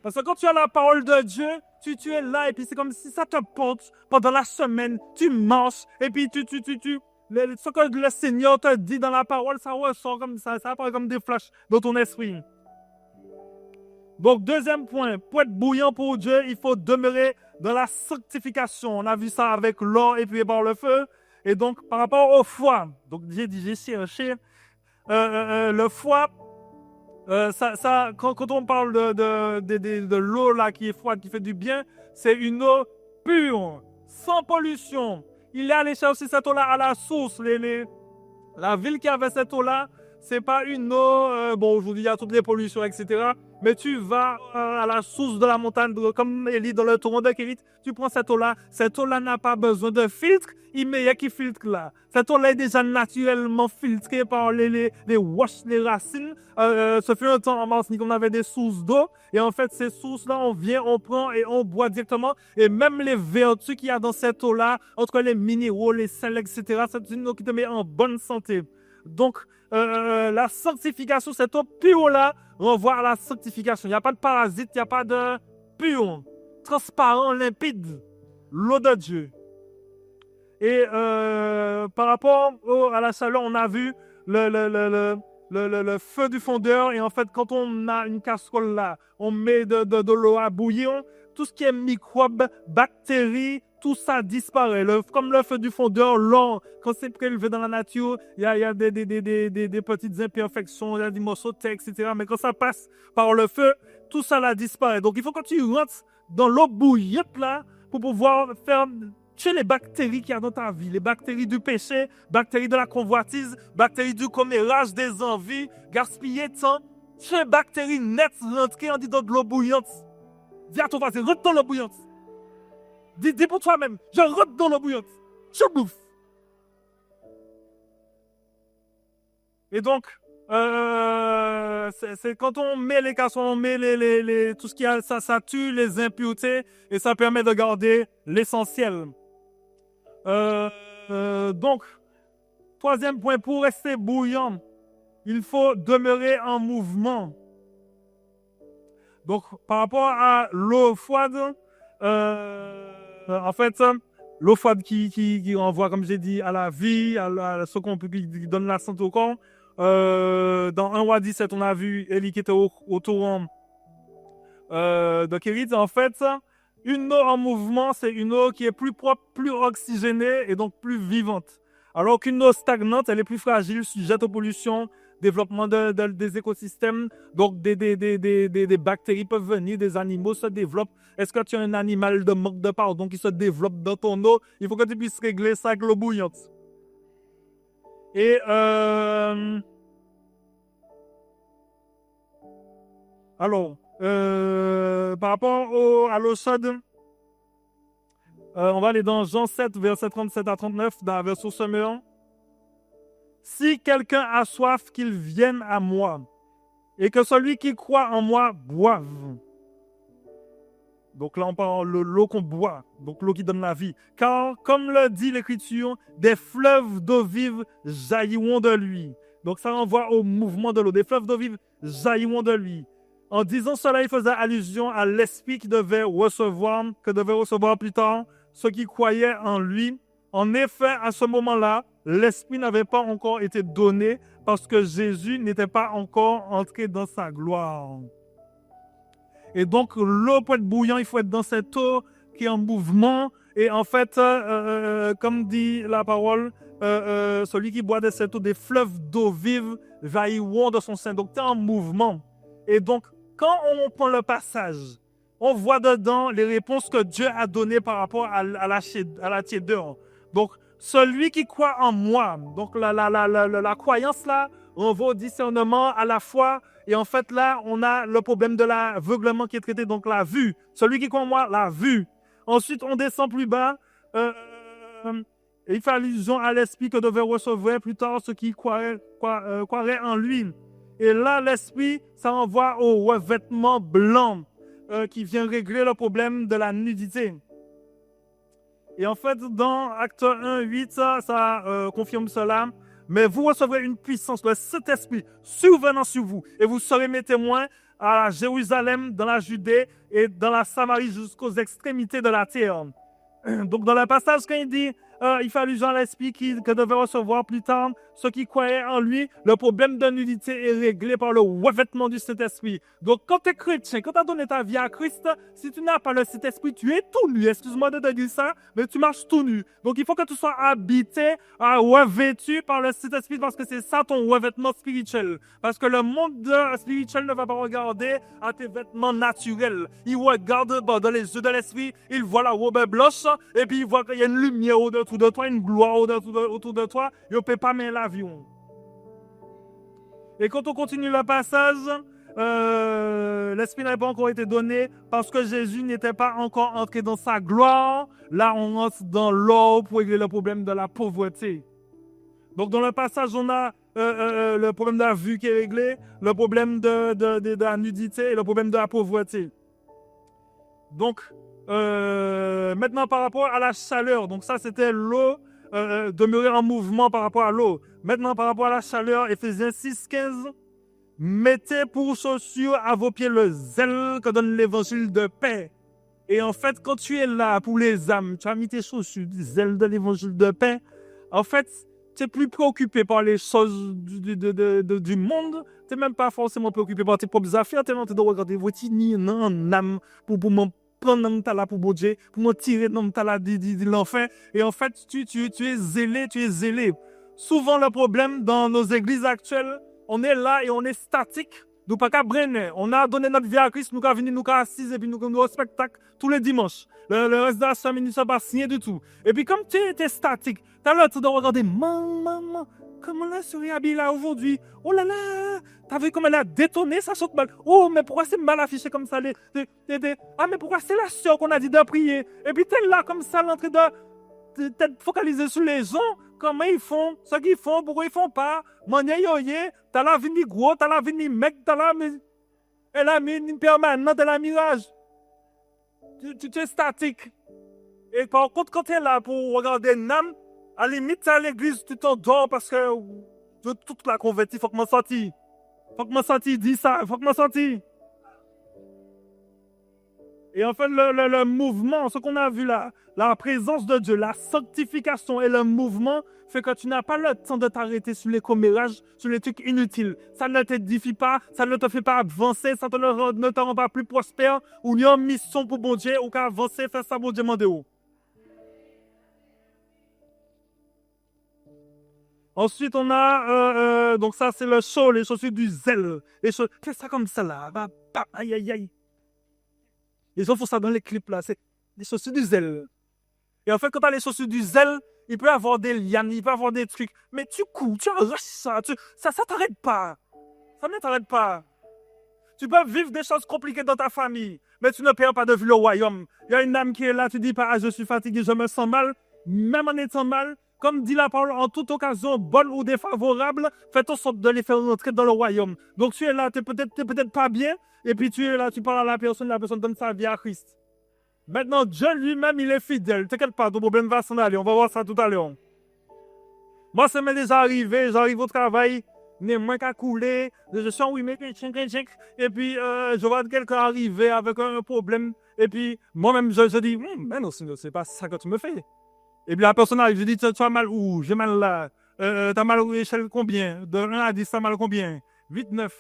Speaker 2: Parce que quand tu as la parole de Dieu, tu es là, et puis c'est comme si ça te porte pendant la semaine, tu marches, et puis Ce que le Seigneur te dit dans la parole, ça ressort comme ça apparaît comme des flashs dans ton esprit. Donc, deuxième point, pour être bouillant pour Dieu, il faut demeurer dans la sanctification. On a vu ça avec l'or épuyé par le feu. Et donc, par rapport au foie, donc j'ai cherché le foie. Quand on parle de l'eau là qui est froide, qui fait du bien, c'est une eau pure, sans pollution. Il est allé chercher cette eau-là à la source. La ville qui avait cette eau-là, c'est pas une eau, bon aujourd'hui il y a toutes les pollutions, etc. Mais tu vas à la source de la montagne, comme Élie dans le torrent de Kérit, tu prends cette eau-là n'a pas besoin de filtre, il met qui filtre là. Cette eau-là est déjà naturellement filtrée par les roches, les racines. Ce fut un temps en Martinique, on avait des sources d'eau, et en fait ces sources-là, on vient, on prend et on boit directement, et même les vertus qu'il y a dans cette eau-là, entre les minéraux, les sels, etc., c'est une eau qui te met en bonne santé. Donc, la sanctification, cette eau pure-là, renvoie à la sanctification. Il n'y a pas de parasite, il n'y a pas de pur, transparent, limpide, l'eau de Dieu. Et par rapport à la chaleur, on a vu le feu du fondeur. Et en fait, quand on a une casserole là, on met de l'eau à bouillir, tout ce qui est microbes, bactéries, tout ça disparaît. Comme le feu du fondeur, l'or, quand c'est prélevé dans la nature, il y a des petites imperfections, il y a des morceaux de terre, etc. Mais quand ça passe par le feu, tout ça là disparaît. Donc il faut que tu rentres dans l'eau bouillante là pour pouvoir faire tuer les bactéries qu'il y a dans ta vie, les bactéries du péché, bactéries de la convoitise, bactéries du commérage, des envies, gaspiller de temps. Tuer les bactéries nettes, rentrer en dedans de l'eau bouillante. Dis à ton voisin, rentre dans l'eau bouillante. Dis pour toi-même, je rentre dans l'eau bouillante. Je bouffe. Et donc, c'est quand on met les casseroles, on met tout ce qui a, ça tue les impuretés et ça permet de garder l'essentiel. Donc, troisième point, pour rester bouillant, il faut demeurer en mouvement. Donc, par rapport à l'eau froide, en fait, l'eau froide qui renvoie, comme j'ai dit, à la vie, à ce qu'on peut, qui donne la santé au corps. Dans 1 roi 17, on a vu Élie qui était au torrent de Kérit. En fait, une eau en mouvement, c'est une eau qui est plus propre, plus oxygénée et donc plus vivante. Alors qu'une eau stagnante, elle est plus fragile, sujette aux pollutions, développement des écosystèmes. Donc, des bactéries peuvent venir, des animaux se développent. Est-ce que tu as un animal de manque de pardon qui se développe dans ton eau? Il faut que tu puisses régler ça avec l'eau bouillante. Et alors, par rapport à l'eau chaude, on va aller dans Jean 7, verset 37 à 39, dans la version Semeur. Si quelqu'un a soif, qu'il vienne à moi, et que celui qui croit en moi boive. Donc là, on parle de l'eau qu'on boit, donc l'eau qui donne la vie. Car, comme le dit l'Écriture, des fleuves d'eau vive jailliront de lui. Donc ça renvoie au mouvement de l'eau. Des fleuves d'eau vive jailliront de lui. En disant cela, il faisait allusion à l'esprit que devait recevoir plus tard ceux qui croyaient en lui. En effet, à ce moment-là, l'esprit n'avait pas encore été donné parce que Jésus n'était pas encore entré dans sa gloire. Et donc, l'eau pour être bouillant, il faut être dans cette eau qui est en mouvement. Et en fait, comme dit la parole, celui qui boit de cette eau, des fleuves d'eau vive jailliront de son sein. Donc, tu es en mouvement. Et donc, quand on prend le passage, on voit dedans les réponses que Dieu a données par rapport à la tiédeur. Donc, celui qui croit en moi, donc la croyance là, on va au discernement à la foi. Et en fait, là, on a le problème de l'aveuglement qui est traité, donc la vue. Celui qui croit en moi, la vue. Ensuite, on descend plus bas. Il fait allusion à l'esprit que devait recevoir plus tard ceux qui croiraient en lui. Et là, l'esprit, ça renvoie au revêtement blanc qui vient régler le problème de la nudité. Et en fait, dans Acte 1, 8, ça confirme cela. Mais vous recevrez une puissance, le Saint-Esprit, survenant sur vous. Et vous serez mes témoins à Jérusalem, dans la Judée et dans la Samarie jusqu'aux extrémités de la terre. Donc, dans le passage, quand il dit il fait allusion à l'esprit que devait recevoir plus tard ceux qui croyaient en lui. Le problème de nudité est réglé par le revêtement du Saint-Esprit. Donc, quand tu es chrétien, quand tu as donné ta vie à Christ, si tu n'as pas le Saint-Esprit, tu es tout nu. Excuse-moi de te dire ça, mais tu marches tout nu. Donc, il faut que tu sois habité, revêtu par le Saint-Esprit parce que c'est ça ton revêtement spirituel. Parce que le monde spirituel ne va pas regarder à tes vêtements naturels. Il regarde dans les yeux de l'esprit, il voit la robe blanche, et puis il voit qu'il y a une lumière autour de toi, une gloire autour de toi, il ne peut pas mettre l'avion. Et quand on continue le passage, l'esprit n'avait pas encore été donné parce que Jésus n'était pas encore entré dans sa gloire. Là, on entre dans l'or pour régler le problème de la pauvreté. Donc, dans le passage, on a le problème de la vue qui est réglé, le problème de la nudité et le problème de la pauvreté. Donc, maintenant, par rapport à la chaleur, donc ça, c'était l'eau, demeurer en mouvement par rapport à l'eau. Maintenant, par rapport à la chaleur, Éphésiens 6,15, mettez pour chaussure à vos pieds le zèle que donne l'évangile de paix. Et en fait, quand tu es là pour les âmes, tu as mis tes chaussures du zèle de l'évangile de paix, en fait, tu n'es plus préoccupé par les choses du monde, tu n'es même pas forcément préoccupé par tes propres affaires, tu es en train de regarder votre âme pour m'en prendre dans ta là pour bon Dieu, pour m'en tirer dans ta là de l'enfer. Et en fait, tu es zélé. Souvent, le problème dans nos églises actuelles, on est là et on est statique. Nous pas qu'à brainer. On a donné notre vie à Christ, nous qu'à venir, nous qu'à assis et puis nous au spectacle tous les dimanches. Le reste de la semaine, nous ne sommes pas signés du tout. Et puis comme tu es statique, tu as l'air de regarder, maman, comment la souris habillée là aujourd'hui? Oh là là, t'as vu comment elle a détonné, ça saute mal. Oh, mais pourquoi c'est mal affiché comme ça? Ah, mais pourquoi c'est la sœur qu'on a dit de prier? Et puis t'es là comme ça, l'entrée t'es focalisé sur les gens, comment ils font, ce qu'ils font, pourquoi ils font pas. Mania yoye, t'as la vie ni gros, t'as la vie ni mec, t'as la vie. Elle a mis une permanente, elle a mirage. Tu es statique. Et par contre, quand tu es là pour regarder une âme, à la limite, à l'église, tu t'endors parce que toute la convertie, il faut que m'en sorti. Faut que m'en sorti, dis ça, faut que m'en sorti. Et en fait, le mouvement, ce qu'on a vu là, la présence de Dieu, la sanctification et le mouvement fait que tu n'as pas le temps de t'arrêter sur les commérages, sur les trucs inutiles. Ça ne t'édifie pas, ça ne te fait pas avancer, ça ne te rend pas plus prospère, ou une mission pour bon Dieu, ou qu'à avancer, faire ça, bon Dieu, mandé où. Ensuite, on a, donc ça, c'est le chaud, les chaussures du zèle. Fais ça comme ça là, aïe, aïe, aïe. Les gens font ça dans les clips là, c'est les chaussures du zèle. Et en fait, quand tu as les chaussures du zèle, il peut y avoir des lianes, il peut y avoir des trucs. Mais tu cours, tu arraches ça, ça t'arrête pas. Ça ne t'arrête pas. Tu peux vivre des choses compliquées dans ta famille, mais tu ne perds pas de vue le royaume. Il y a une âme qui est là, tu dis pas, je suis fatigué, je me sens mal. Même en étant mal, comme dit la parole, en toute occasion, bonne ou défavorable, faites en sorte de les faire rentrer dans le royaume. Donc tu es là, tu n'es peut-être pas bien, et puis tu es là, tu parles à la personne donne sa vie à Christ. Maintenant, Dieu lui-même, il est fidèle. T'inquiète pas, ton problème va s'en aller. On va voir ça tout à l'heure. Moi, ça m'est déjà arrivé. J'arrive au travail, n'est moins qu'à couler. Je suis en oui, mais et puis, je vois quelqu'un arriver avec un problème. Et puis, moi-même, je dis, mais non, c'est pas ça que tu me fais. Et puis, la personne arrive, je dis, tu as mal où? J'ai mal là. T'as mal où? Échelle combien? De 1 à 10, t'as mal combien? 8, 9.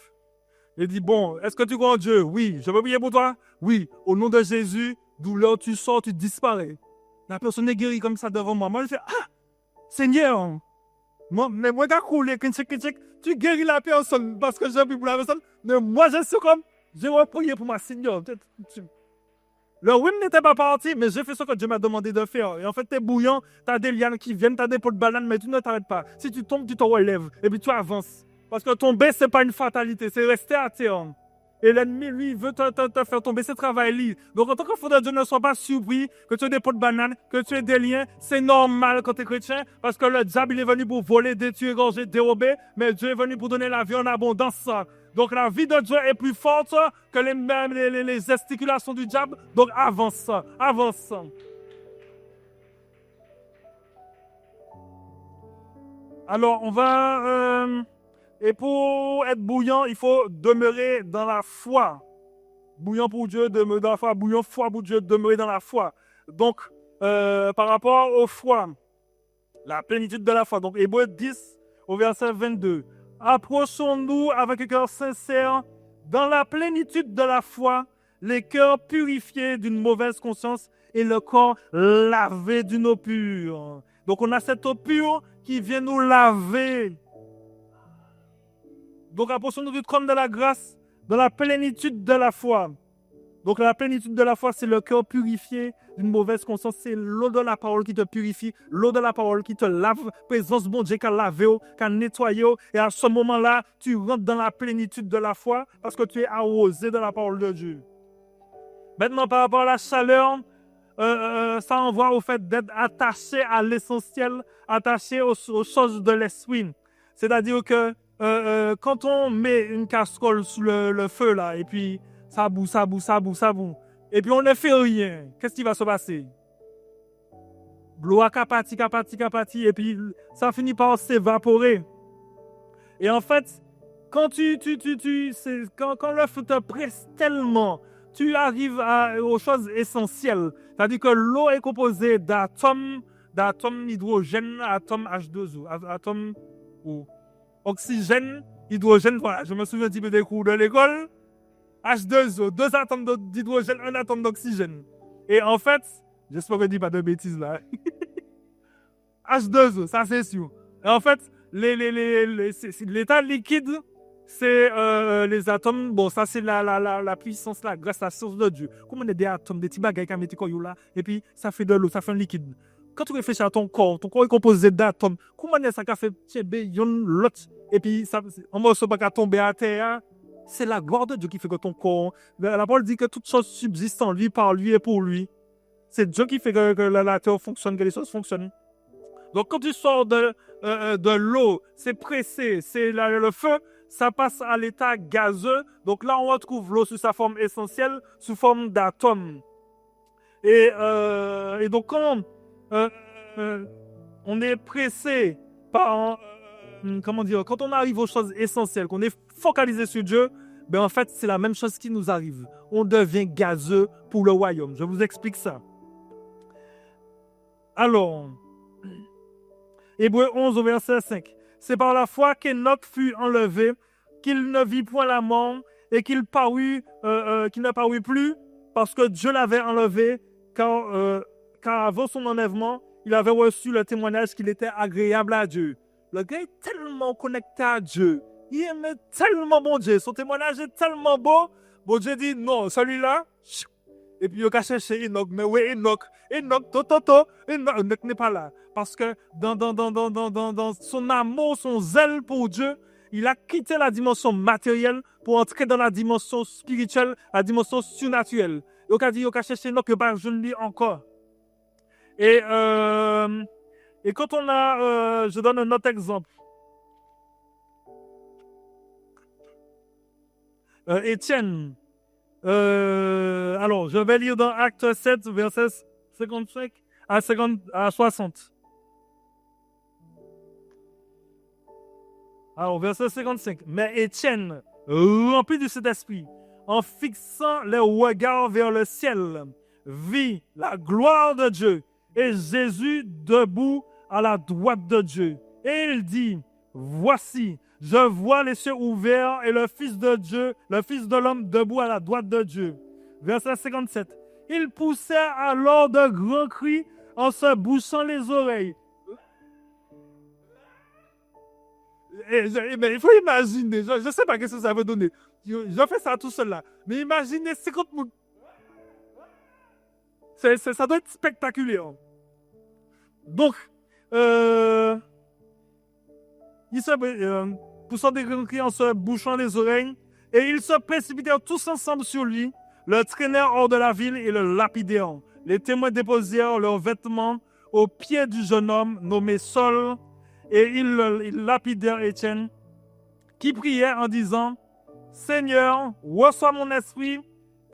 Speaker 2: Il dit, bon, est-ce que tu crois en Dieu? Oui. Je peux prier pour toi? Oui. Au nom de Jésus, douleur, tu sors, tu disparais. La personne est guérie comme ça devant moi. Moi, je fais, ah, Seigneur, mais moi, tu guéris la personne parce que j'ai pris pour la personne. Mais moi, je suis comme, je vais prier pour moi, Seigneur. Le rhume n'était pas parti, mais j'ai fait ce que Dieu m'a demandé de faire. Et en fait, t'es bouillant, t'as des lianes qui viennent, t'as des pots de banane, mais tu ne t'arrêtes pas. Si tu tombes, tu te relèves et puis tu avances. Parce que tomber, c'est pas une fatalité, c'est rester à terre. Et l'ennemi, lui, il veut te faire tomber, c'est travail. Donc, en tant qu'enfant de Dieu, ne sois pas surpris que tu aies des pots de banane, que tu aies des liens. C'est normal quand tu es chrétien, parce que le diable, il est venu pour voler, détruire, égorger, dérober, mais Dieu est venu pour donner la vie en abondance. Donc, la vie de Dieu est plus forte que les gesticulations du diable. Donc, avance, avance. Alors, on va... Et pour être bouillant, il faut demeurer dans la foi. Bouillant pour Dieu, demeurer dans la foi. Bouillant, foi pour Dieu, demeurer dans la foi. Donc, par rapport au foi, La plénitude de la foi. Donc, Hébreux 10, au verset 22. Approchons-nous avec un cœur sincère, dans la plénitude de la foi, les cœurs purifiés d'une mauvaise conscience et le corps lavé d'une eau pure. Donc, on a cette eau pure qui vient nous laver. Donc, approchons-nous du trône de la grâce, dans la plénitude de la foi. Donc, la plénitude de la foi, c'est le cœur purifié d'une mauvaise conscience. C'est l'eau de la parole qui te purifie, l'eau de la parole qui te lave, présence bon Dieu qui a lavé, qui a nettoyé. Et à ce moment-là, tu rentres dans la plénitude de la foi parce que tu es arrosé de la parole de Dieu. Maintenant, par rapport à la chaleur, ça envoie au fait d'être attaché à l'essentiel, attaché aux choses de l'esprit. C'est-à-dire que quand on met une casserole sous le feu, là, et puis ça boue, et puis on ne fait rien, qu'est-ce qui va se passer? L'eau a capati, et puis ça finit par s'évaporer. Et en fait, quand quand le feu te presse tellement, tu arrives aux choses essentielles. C'est-à-dire que l'eau est composée d'atomes hydrogène, atomes H2O, atomes oxygène, hydrogène. Voilà, je me souviens un petit peu des cours de l'école. H2O, 2 atomes d'hydrogène, 1 atome d'oxygène. Et en fait, j'espère que je ne dis pas de bêtises là. H2O, ça c'est sûr. Et en fait, l'état liquide, c'est les atomes. Bon, ça c'est la puissance, la grâce, la source de Dieu. Comme on a des atomes, des petits bagages qui mettent là, et puis ça fait de l'eau, ça fait un liquide. Quand tu réfléchis à ton corps est composé d'atomes. Comment ça fait l'autre, et puis ça, on ne va pas tomber à terre. C'est la gloire de Dieu qui fait que ton corps. La parole dit que toute chose subsiste en lui, par lui et pour lui. C'est Dieu qui fait que la terre fonctionne, que les choses fonctionnent. Donc quand tu sors de l'eau, c'est pressé, c'est le feu, ça passe à l'état gazeux. Donc là, on retrouve l'eau sous sa forme essentielle, sous forme d'atomes. Et donc quand on est pressé par... quand on arrive aux choses essentielles, qu'on est focalisé sur Dieu, ben en fait, c'est la même chose qui nous arrive. On devient gazeux pour le royaume. Je vous explique ça. Alors, Hébreux 11 au verset 5. C'est par la foi qu'Enoch fut enlevé, qu'il ne vit point la mort et qu'il ne parut plus parce que Dieu l'avait enlevé, car avant son enlèvement, il avait reçu le témoignage qu'il était agréable à Dieu. Le gars est tellement connecté à Dieu. Il aime tellement bon Dieu. Son témoignage est tellement beau. Bon Dieu dit non, celui-là. Et puis il a cherché Enoch. Mais oui, Enoch, Enoch n'est pas là. Parce que dans son amour, son zèle pour Dieu, il a quitté la dimension matérielle pour entrer dans la dimension spirituelle, la dimension surnaturelle. Il a dit, il a cherché Enoch, je ne lis encore. Et quand on a, je donne un autre exemple. Étienne. Alors, je vais lire dans Acte 7, verset 55 à 60. Alors, verset 55. Mais Étienne, rempli de cet esprit, en fixant les regards vers le ciel, vit la gloire de Dieu et Jésus debout à la droite de Dieu. Et il dit, voici, je vois les cieux ouverts et le Fils de Dieu, le Fils de l'homme debout à la droite de Dieu. Verset 57. Il poussait alors de grands cris en se bouchant les oreilles. Mais il faut imaginer, je ne sais pas ce que ça veut donner. Je fais ça tout seul là. Mais imaginez 50 000. Ça doit être spectaculaire. Donc, il se poussant des grands cris en se bouchant les oreilles, et ils se précipitèrent tous ensemble sur lui, le traînèrent hors de la ville et le lapidèrent. Les témoins déposèrent leurs vêtements aux pieds du jeune homme nommé Saul, et ils lapidèrent Étienne, qui priait en disant, Seigneur, reçois mon esprit.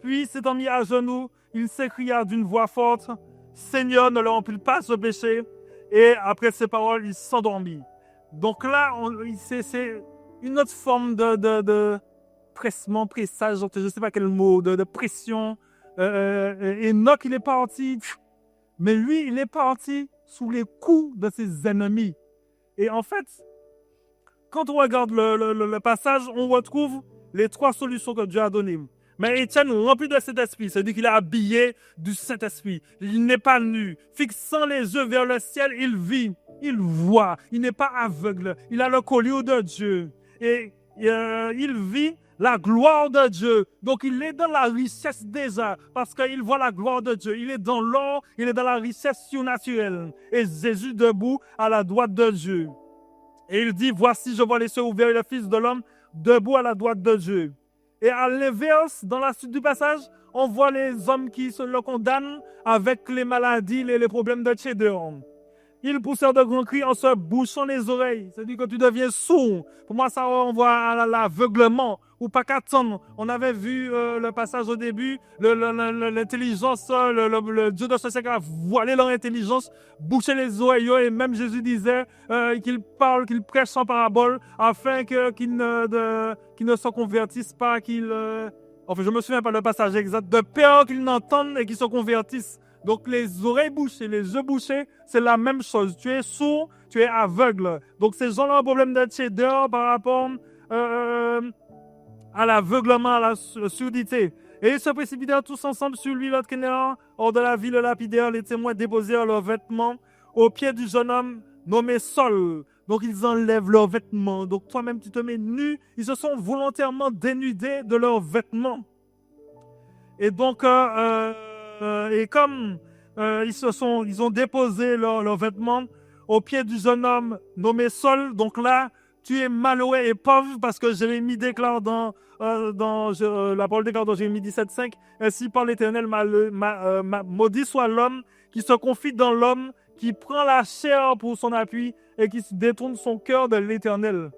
Speaker 2: Puis, s'étant mis à genoux, il s'écria d'une voix forte, Seigneur, ne leur empile pas ce péché. Et après ces paroles, il s'endormit. Donc là, c'est une autre forme de pressement, pressage, je ne sais pas quel mot, de pression. Enoch, il est parti. Mais lui, il est parti sous les coups de ses ennemis. Et en fait, quand on regarde le passage, on retrouve les 3 solutions que Dieu a données. Mais Étienne, rempli de cet esprit, c'est-à-dire qu'il est habillé du Saint-Esprit. Il n'est pas nu. Fixant les yeux vers le ciel, il vit, il voit. Il n'est pas aveugle. Il a le collier de Dieu. Et il vit la gloire de Dieu. Donc, il est dans la richesse déjà, parce qu'il voit la gloire de Dieu. Il est dans l'or, il est dans la richesse surnaturelle. Et Jésus debout à la droite de Dieu. Et il dit, voici, je vois les cieux ouverts et le Fils de l'homme debout à la droite de Dieu. Et à l'inverse, dans la suite du passage, on voit les hommes qui se le condamnent avec les maladies, les problèmes de Chédéon. Ils poussèrent de grands cris en se bouchant les oreilles. C'est-à-dire que tu deviens sourd. Pour moi, ça renvoie à l'aveuglement. Ou pas qu'attendre. On avait vu le passage au début, l'intelligence, le Dieu de ce siècle a voilé leur intelligence, bouché les oreilles. Et même Jésus disait qu'il parle, qu'il prêche sans parabole, afin qu'ils ne se convertissent pas, Enfin, je me souviens pas le passage exact, de peur qu'ils n'entendent et qu'ils se convertissent. Donc, les oreilles bouchées, les yeux bouchés, c'est la même chose. Tu es sourd, tu es aveugle. Donc, ces gens ont un problème de dehors par rapport à l'aveuglement, à la surdité. Et ils se précipitèrent tous ensemble sur lui, l'autre Kénéan, hors de la ville lapidaire. Les témoins déposèrent leurs vêtements aux pieds du jeune homme nommé Saul. Donc, ils enlèvent leurs vêtements. Donc, toi-même, tu te mets nu. Ils se sont volontairement dénudés de leurs vêtements. Et donc, et comme ils ont déposé leurs vêtements aux pieds du jeune homme nommé Saul, donc là, tu es malheureux et pauvre parce que Jérémie déclare dans la parole déclare dans Jérémie 17,5, ainsi par l'Éternel, maudit soit l'homme qui se confie dans l'homme, qui prend la chair pour son appui et qui se détourne son cœur de l'Éternel.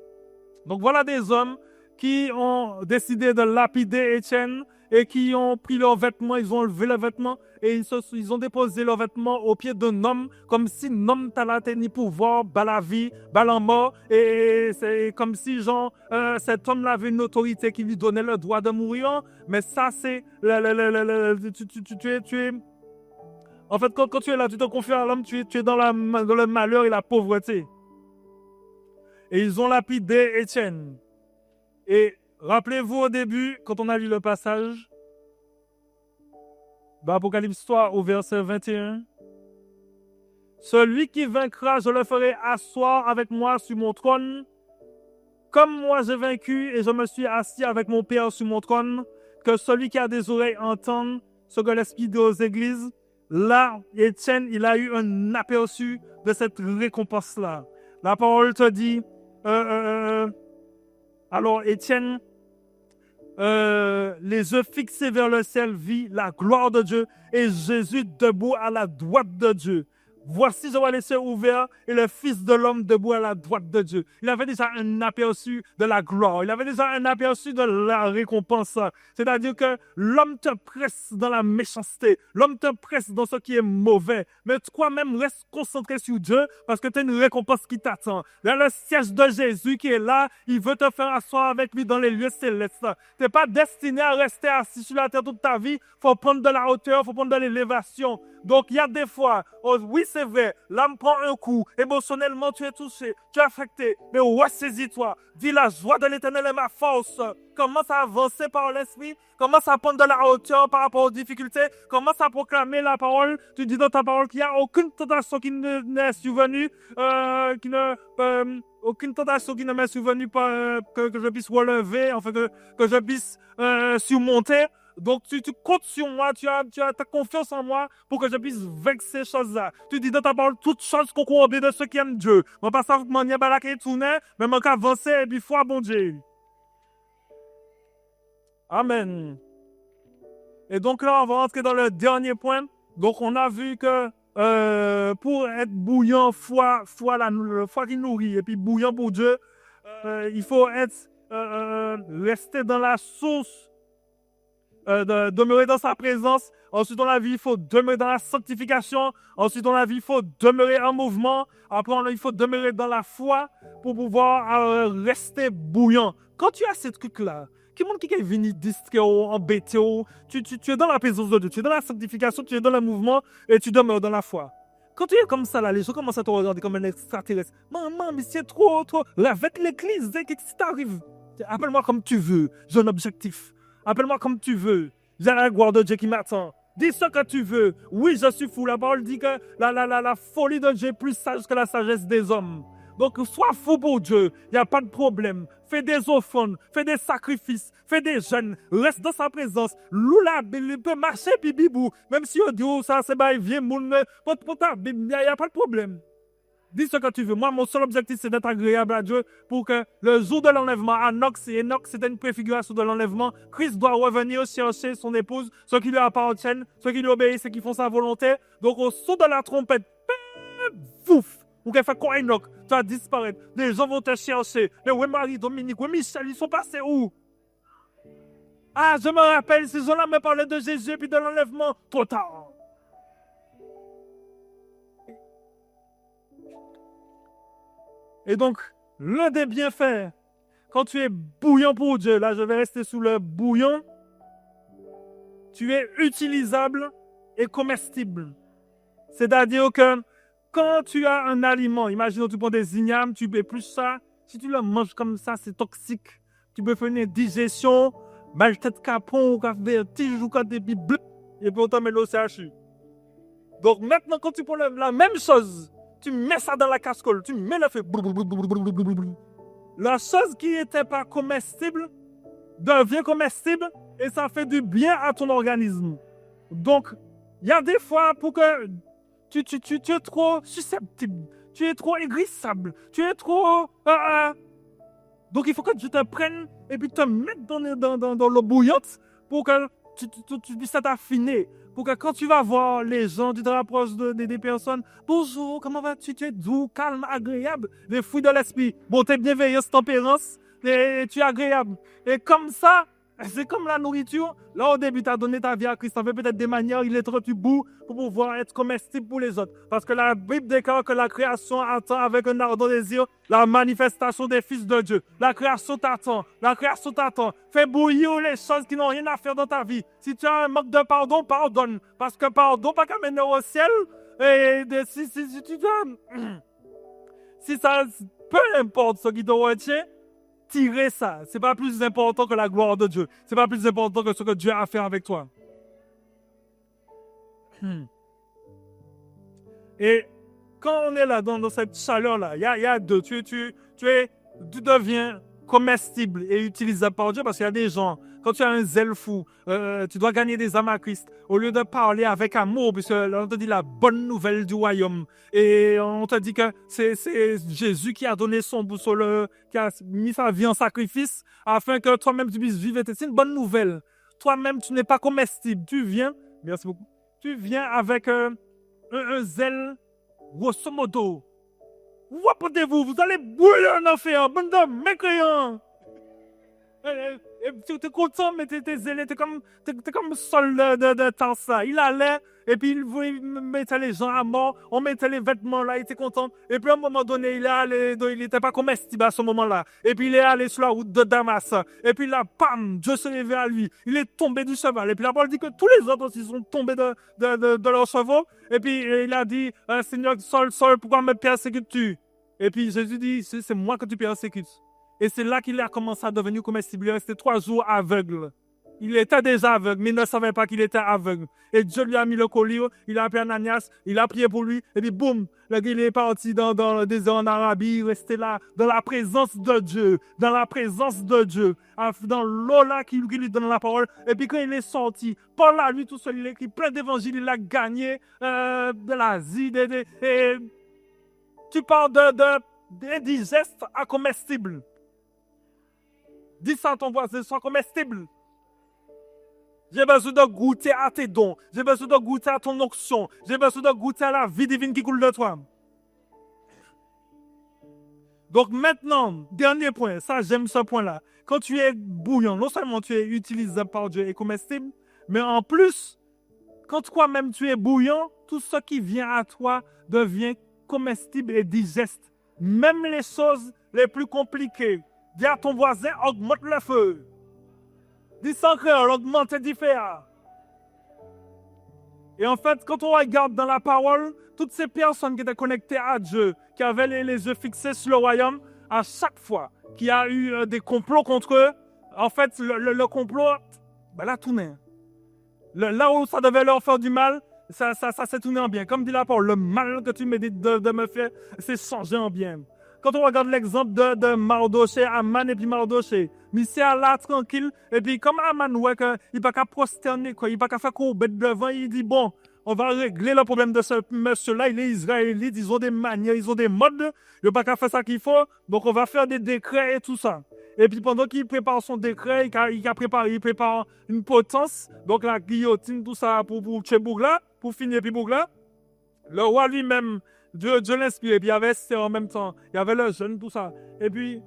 Speaker 2: Donc voilà des hommes qui ont décidé de lapider Étienne et qui ont pris leurs vêtements, ils ont enlevé leurs vêtements et ils ont déposé leurs vêtements aux pieds d'un homme, comme si l'homme n'avait ni pouvoir, bas la vie, bas la mort, et c'est comme si cet homme-là avait une autorité qui lui donnait le droit de mourir, mais ça c'est, tu es, en fait quand tu es là, tu te confies à l'homme, tu es dans le malheur et la pauvreté. Et ils ont lapidé Étienne. Et rappelez-vous au début, quand on a lu le passage, dans Apocalypse 3 au verset 21, celui qui vaincra, je le ferai asseoir avec moi sur mon trône, comme moi j'ai vaincu et je me suis assis avec mon Père sur mon trône, que celui qui a des oreilles entende ce que l'Esprit dit aux églises. Là, Étienne, il a eu un aperçu de cette récompense-là. La parole te dit, alors Étienne, les yeux fixés vers le ciel, vit la gloire de Dieu et Jésus debout à la droite de Dieu. Voici, je vois les cieux ouverts et le Fils de l'homme debout à la droite de Dieu. Il avait déjà un aperçu de la gloire. Il avait déjà un aperçu de la récompense. C'est-à-dire que l'homme te presse dans la méchanceté. L'homme te presse dans ce qui est mauvais. Mais toi-même, reste concentré sur Dieu parce que tu as une récompense qui t'attend. Là, le siège de Jésus qui est là, il veut te faire asseoir avec lui dans les lieux célestes. Tu n'es pas destiné à rester assis sur la terre toute ta vie. Il faut prendre de la hauteur, il faut prendre de l'élévation. Donc, il y a des fois, oui, c'est vrai, l'âme prend un coup, émotionnellement, tu es touché, tu es affecté, mais ressaisis-toi. Dis, la joie de l'Éternel est ma force. Commence à avancer par l'Esprit, commence à prendre de la hauteur par rapport aux difficultés, commence à proclamer la parole. Tu dis dans ta parole qu'il n'y a aucune tentation qui n'est survenue, aucune tentation qui ne m'est survenue que je puisse relever, enfin que je puisse surmonter. Donc, tu comptes sur moi, tu as ta confiance en moi pour que je puisse vaincre ces choses-là. Tu dis dans ta parole toutes choses concourent de ceux qui aiment Dieu. Je ne pas ça, je ne pas tourner, mais je vais avancer et puis foi, bon Dieu. Amen. Et donc là, on va rentrer dans le dernier point. Donc, on a vu que pour être bouillant, foi qui nourrit, et puis bouillant pour Dieu, il faut rester dans la source. Demeurer dans sa présence. Ensuite, dans la vie, il faut demeurer dans la sanctification. Ensuite, dans la vie, il faut demeurer en mouvement. Après, il faut demeurer dans la foi pour pouvoir rester bouillant. Quand tu as ces trucs-là, qui montre qui est venu distrait, embêté, tu es dans la présence de Dieu, tu es dans la sanctification, tu es dans le mouvement et tu demeures dans la foi. Quand tu es comme ça, là, les gens commencent à te regarder comme un extraterrestre. Maman, mais c'est trop. Avec l'église, qu'est-ce qui t'arrive? Appelle-moi comme tu veux. J'ai un objectif. Appelle-moi comme tu veux. J'ai la gloire de Dieu qui m'attend. Dis ce que tu veux. Oui, je suis fou. La parole dit que la folie de Dieu est plus sage que la sagesse des hommes. Donc, sois fou pour Dieu. Il n'y a pas de problème. Fais des offrandes, fais des sacrifices, fais des jeûnes. Reste dans sa présence. Loue la Bible, il peut marcher, bibibou. Même si on dit, oh, ça, c'est pas vieux, pour ta Bible, il n'y a pas de problème. Dis ce que tu veux. Moi, mon seul objectif, c'est d'être agréable à Dieu pour que le jour de l'enlèvement, Enoch, c'était une préfiguration de l'enlèvement. Christ doit revenir chercher son épouse, ceux qui lui appartiennent, ceux qui lui obéissent et qui font sa volonté. Donc, au son de la trompette, vouf, ou qu'elle fait quoi Enoch, tu vas disparaître. Les gens vont te chercher. Mais oui, Marie, Dominique, oui, Michel, ils sont passés où? Ah, je me rappelle, ces gens-là me parlaient de Jésus et puis de l'enlèvement. Trop tard. Et donc, l'un des bienfaits, quand tu es bouillant pour Dieu, là je vais rester sous le bouillon, tu es utilisable et comestible. C'est-à-dire que quand tu as un aliment, imaginons tu prends des ignames, tu épluches ça, si tu le manges comme ça, c'est toxique. Tu peux faire une digestion, mal tête capon, ou vertige, ou des bleu, et puis on t'en met l'eau CHU. Donc maintenant, quand tu prends la même chose, tu mets ça dans la casserole, tu mets le feu. La chose qui n'était pas comestible devient comestible et ça fait du bien à ton organisme. Donc, il y a des fois pour que tu es trop susceptible, tu es trop aigrissable, tu es trop... Donc, il faut que tu te prennes et puis te mettes dans l'eau bouillante pour que tu puisses t'affiner. Pour que quand tu vas voir les gens, tu te rapproches des personnes. Bonjour, comment vas-tu? Tu es doux, calme, agréable. Les fruits de l'esprit. Bonté, bienveillance, tempérance. Et tu es agréable. Et comme ça, c'est comme la nourriture. Là, au début, tu as donné ta vie à Christ. Tu fait peut-être des manières, il est trop du bout pour pouvoir être comestible pour les autres. Parce que la Bible déclare que la création attend avec un ardent désir la manifestation des fils de Dieu. La création t'attend. La création t'attend. Fais bouillir les choses qui n'ont rien à faire dans ta vie. Si tu as un manque de pardon, pardonne. Parce que pardon, pas qu'à mener au ciel. Et si tu dois... Si ça... Peu importe ce qui te retient, tirer ça. C'est pas plus important que la gloire de Dieu. C'est pas plus important que ce que Dieu a à faire avec toi. Et quand on est là dans cette chaleur-là, il y a deux. Tu deviens comestible et utilisable par Dieu parce qu'il y a des gens, quand tu as un zèle fou, tu dois gagner des âmes à Christ. Au lieu de parler avec amour, puisque là, on te dit la bonne nouvelle du royaume. Et on te dit que c'est Jésus qui a donné son boussole, qui a mis sa vie en sacrifice afin que toi-même tu puisses vivre. C'est une bonne nouvelle. Toi-même, tu n'es pas comestible. Tu viens, merci beaucoup, tu viens avec un zèle grosso modo. Rappelez-vous, vous allez brûler un enfer, bande de mécréants. Tu es content, mais tu es zélé, tu es comme sol de temps ça. Il allait, et puis il mettait les gens à mort, on mettait les vêtements là, il était content. Et puis à un moment donné, il n'était pas comestible à ce moment-là. Et puis il est allé sur la route de Damas. Et puis là, pam, Dieu se levait à lui. Il est tombé du cheval. Et puis la parole dit que tous les autres aussi sont tombés de leur chevaux. Et puis il a dit, Seigneur, Saul, pourquoi me persécutes-tu? Et puis Jésus dit, c'est moi que tu persécutes. Et c'est là qu'il a commencé à devenir comestible. Il est resté 3 jours aveugle. Il était déjà aveugle, mais il ne savait pas qu'il était aveugle. Et Dieu lui a mis le collier, il a appelé Ananias, il a prié pour lui, et puis boum, il est parti dans le désert en Arabie, il restait là, dans la présence de Dieu, dans l'eau là qui lui donne la parole. Et puis quand il est sorti, par là, lui tout seul, il a écrit plein d'évangiles, il a gagné de l'Asie, et tu parles d'indigeste à comestible. Dis ça à ton voisin, sois comestible. J'ai besoin de goûter à tes dons. J'ai besoin de goûter à ton onction. J'ai besoin de goûter à la vie divine qui coule de toi. Donc maintenant, dernier point, ça j'aime ce point-là. Quand tu es bouillant, non seulement tu es utilisable par Dieu et comestible, mais en plus, quand toi-même tu es bouillant, tout ce qui vient à toi devient comestible et digeste. Même les choses les plus compliquées. Dis à ton voisin, augmente le feu. Dis sans créole, augmente le feu. Et en fait, quand on regarde dans la parole, toutes ces personnes qui étaient connectées à Dieu, qui avaient les yeux fixés sur le royaume, à chaque fois qu'il y a eu des complots contre eux, en fait, le complot, ben là, tourné. Là où ça devait leur faire du mal, ça s'est tourné en bien. Comme dit la parole, le mal que tu médites de me faire, c'est changé en bien. Quand on regarde l'exemple de Mardoché, Aman et puis Mardoché, mais c'est là tranquille, et puis comme Aman, ouais, il ne va pas prosterner, il ne va pas faire courber devant, il dit bon, on va régler le problème de ce monsieur-là, il est israélite, ils ont des manières, ils ont des modes, il ne va pas faire ça qu'il faut, donc on va faire des décrets et tout ça. Et puis pendant qu'il prépare son décret, il prépare une potence, donc la guillotine, tout ça pour tuer Bougla, pour finir puis Bougla. Le roi lui-même, Dieu l'inspire, et puis il y avait Esther en même temps, il y avait le jeune, tout ça. Et puis,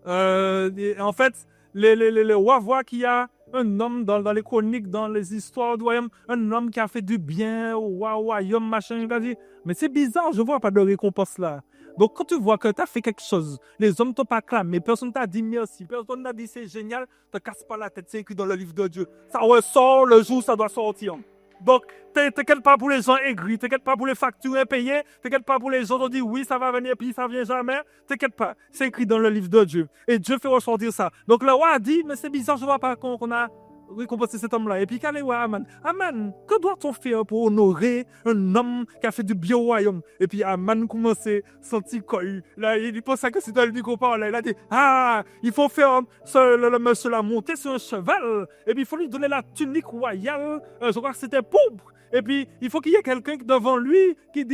Speaker 2: en fait, les rois voient qu'il y a un homme dans les chroniques, dans les histoires du royaume, un homme qui a fait du bien au royaume, machin, il a dit, mais c'est bizarre, je vois pas de récompense là. Donc, quand tu vois que tu as fait quelque chose, les hommes t'ont pas acclamé, personne t'a dit merci, personne t'a dit c'est génial, te casse pas la tête, c'est écrit dans le livre de Dieu. Ça ressort le jour où ça doit sortir. Donc, t'inquiète pas pour les gens aigris, t'inquiète pas pour les factures impayées, t'inquiète pas pour les gens qui ont dit oui, ça va venir, puis ça vient jamais. T'inquiète pas, c'est écrit dans le livre de Dieu. Et Dieu fait ressortir ça. Donc, le roi a dit, mais c'est bizarre, je vois pas qu'on a récompensé cet homme-là. Et puis, qu'allez voir Aman. Aman, que doit-on faire pour honorer un homme qui a fait du bien au royaume? Et puis, Aman commençait son petit coï. Là, il pensait que c'était lui qu'on parlait. Il a dit, ah, il faut faire le monsieur là monter sur un cheval. Et puis, il faut lui donner la tunique royale. Je crois que c'était pourpre. Et puis, il faut qu'il y ait quelqu'un devant lui qui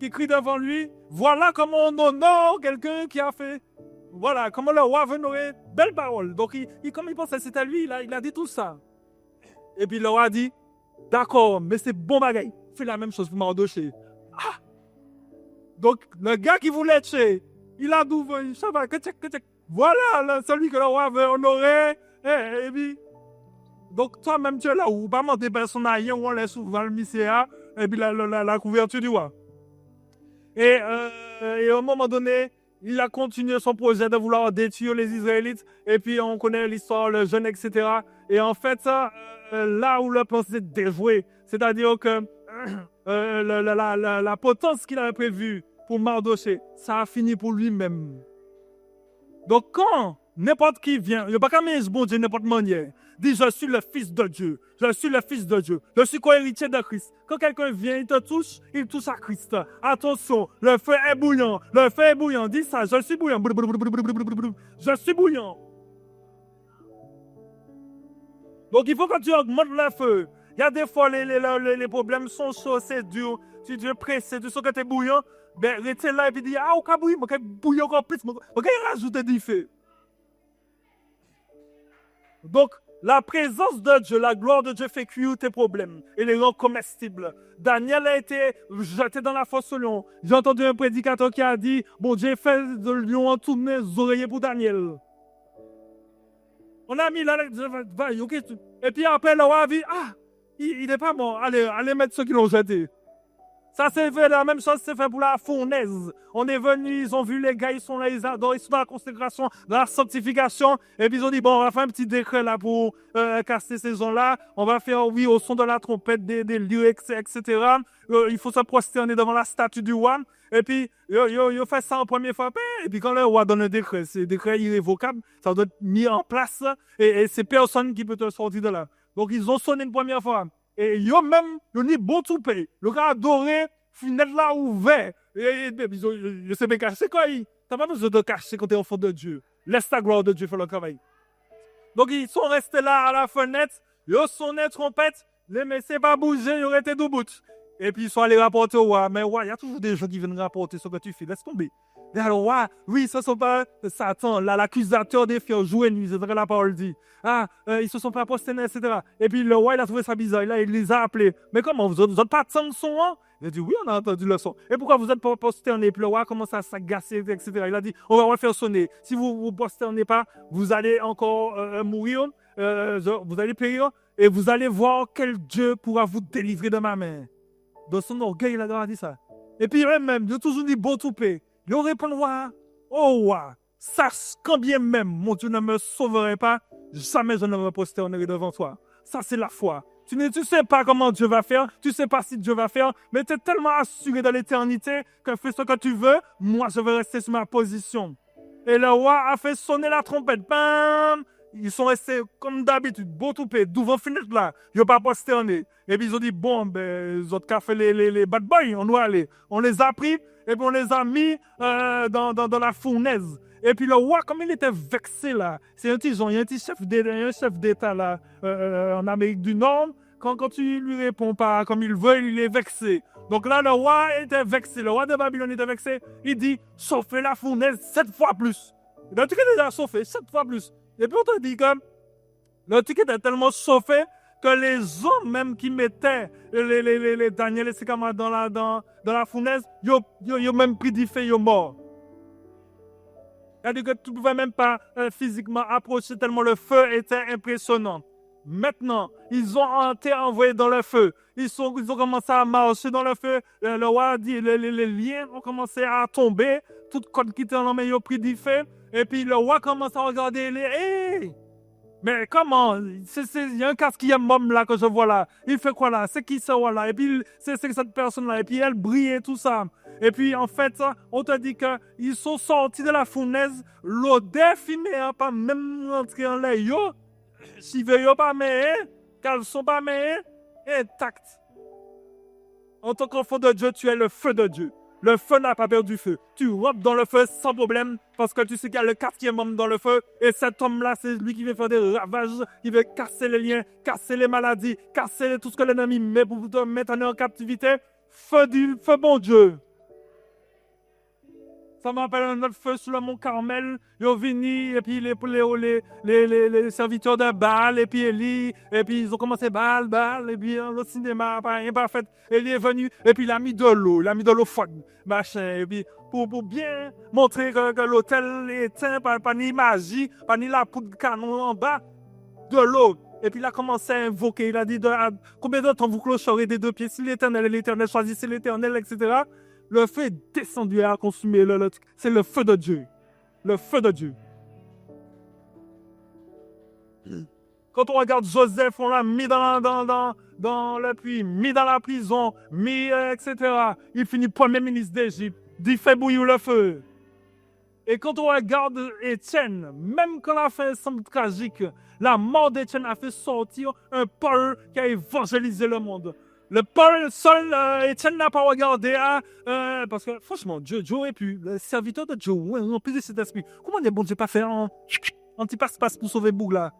Speaker 2: crie devant lui, voilà comment on honore quelqu'un qui a fait. Voilà, comment le roi veut honorer belle parole. Donc, comme il pensait que c'était lui, il a dit tout ça. Et puis, le roi a dit, d'accord, mais c'est bon bagaille. Fais la même chose pour Mardoché. Ah! Donc, le gars qui voulait tuer, il a d'ouvert, ça va, que tchèque. Voilà, celui que le roi veut honorer. Et puis, donc, toi-même, tu es là où, pas des personnes où on laisse souvent le misséa, et puis la couverture du roi. Et à un moment donné, il a continué son projet de vouloir détruire les Israélites. Et puis, on connaît l'histoire, le jeûne, etc. Et en fait, là où le plan s'est déjoué, c'est-à-dire que la potence qu'il avait prévue pour Mardoché, ça a fini pour lui-même. Donc, quand n'importe qui vient, il n'y a pas qu'à mettre bon Dieu n'importe manière, dit je suis le fils de Dieu, je suis le fils de Dieu, je suis co-héritier de Christ. Quand quelqu'un vient, il touche à Christ. Attention, le feu est bouillant, dis ça, je suis bouillant, je suis bouillant. Donc il faut que tu augmentes le feu. Il y a des fois, les problèmes sont chauds, c'est dur, tu es pressé, tu sens que tu es bouillant, ben reste là et puis dis, ah, on va bouillir, on va bouillir encore plus, on va rajouter du feu. Donc, la présence de Dieu, la gloire de Dieu fait cuire tes problèmes et les rend comestibles. Daniel a été jeté dans la fosse au lion. J'ai entendu un prédicateur qui a dit, bon Dieu fait de lion en tourner les oreillers pour Daniel. On a mis là, ok. Et puis après, le roi a dit, ah, il n'est pas mort, allez mettre ceux qui l'ont jeté. Ça, c'est fait, la même chose, c'est fait pour la fournaise. On est venu, ils ont vu les gars, ils sont là, ils adorent, ils sont dans la consécration, dans la sanctification. Et puis ils ont dit, bon, on va faire un petit décret là pour casser ces gens-là. On va faire, oui, au son de la trompette, des lieux, etc. Il faut se prosterner devant la statue du roi. Et puis, ils fait ça en première fois. Et puis quand le roi donne un décret, c'est un décret irrévocable, ça doit être mis en place. Et c'est personne qui peut te sortir de là. Donc ils ont sonné une première fois. Et yo même, yo ni bon tout paye. Le gars adoré, fenêtre là ouvert. Et je sais pas cacher quoi. T'as pas besoin de cacher quand t'es enfant de Dieu. Laisse ta gloire de Dieu faire le travail. Donc ils sont restés là à la fenêtre. Yo sonné trompette. Les messieurs pas bougé, ils auraient été debout. Et puis ils sont allés rapporter au roi. Mais ouais, il y a toujours des gens qui viennent rapporter ce que tu fais. Laisse tomber. Et alors, oui, ce ne sont pas Satan, l'accusateur des filles, jour et nuit, c'est ce que la parole dit. Ah, ils se sont pas prosternés, etc. Et puis le roi, il a trouvé ça bizarre, il les a appelés. Mais comment, vous n'êtes pas de son, hein? Il a dit, oui, on a entendu le son. Et pourquoi vous n'êtes pas prosternés? Puis le roi commence à s'agacer, etc. Il a dit, on va le faire sonner. Si vous ne vous prosternez pas, vous allez encore mourir, vous allez périr, et vous allez voir quel Dieu pourra vous délivrer de ma main. Dans son orgueil, il a dit ça. Et puis même, il a toujours dit, bon tout paix. Il répond, oh, sache quand bien même mon Dieu ne me sauverait pas, jamais je ne me prosternerai devant toi. Ça, c'est la foi. Tu ne sais pas comment Dieu va faire, tu ne sais pas si Dieu va faire, mais tu es tellement assuré de l'éternité que fais ce que tu veux, moi je vais rester sur ma position. Et le roi a fait sonner la trompette. Bam! Ils sont restés comme d'habitude, beau toupé, devant fenêtre là. Ils n'ont pas posterné. Et puis ils ont dit, bon, ben, les autres qui ont fait les bad boys, on doit aller. On les a pris et puis on les a mis dans la fournaise. Et puis le roi, comme il était vexé là, il y a un petit chef d'État là, en Amérique du Nord, quand tu lui réponds pas comme il veut, il est vexé. Donc là, le roi était vexé, le roi de Babylone était vexé. Il dit, chauffez la fournaise 7 fois plus. Le truc est déjà chauffé 7 fois plus. Et puis on te dit que le truc était tellement chauffé que les hommes même qui mettaient les Daniel et ses camarades dans la fournaise, ils ont même pris du feu, ils sont morts. C'est-à-dire que tu ne pouvais même pas physiquement approcher tellement le feu était impressionnant. Maintenant, ils ont été envoyés dans le feu. Ils ont commencé à marcher dans le feu. Le roi a dit, les liens ont commencé à tomber. Toute corde qui était en main, ils ont pris du feu. Et puis le roi commence à regarder les... Hey! Mais comment? Il y a un quatrième homme là que je vois là. Il fait quoi là? C'est qui ce roi là? Et puis c'est cette personne-là. Et puis elle brille et tout ça. Et puis en fait, on te dit qu'ils sont sortis de la fournaise. L'odeur fumée n'a pas même rentré en l'air. Yo, si veut pas mais, qu'elles sont pas mais, intactes. En tant qu'enfant de Dieu, tu es le feu de Dieu. Le feu n'a pas perdu feu. Tu rentres dans le feu sans problème parce que tu sais qu'il y a le quatrième homme dans le feu. Et cet homme-là, c'est lui qui veut faire des ravages. Il veut casser les liens, casser les maladies, casser tout ce que l'ennemi met pour te mettre en captivité. Feu bon Dieu. Ça m'appelle un autre feu sur le mont Carmel. Ils ont venu, et puis les serviteurs de Baal, et puis Élie, et puis ils ont commencé Baal, et puis le cinéma, imparfait. Élie est venu, et puis il a mis de l'eau froide, machin, et puis pour bien montrer que l'hôtel est éteint, pas ni magie, pas ni la poudre de canon en bas, de l'eau. Et puis il a commencé à invoquer, il a dit, combien de temps vous clocherez des deux pieds, si l'Éternel, choisissez l'Éternel, etc. Le feu est descendu et a consumé le truc. C'est le feu de Dieu. Le feu de Dieu. Quand on regarde Joseph, on l'a mis dans le puits, mis dans la prison, mis, etc. Il finit premier ministre d'Égypte. Il fait bouillir le feu. Et quand on regarde Étienne, même quand la fin semble tragique, la mort d'Étienne a fait sortir un Paul qui a évangélisé le monde. Le Paul seul, Étienne n'a pas regardé parce que franchement, Dieu aurait pu, le serviteur de Dieu, rempli de cet esprit. Comment les bon Dieu pas faire un petit passe-passe pour sauver Boug là?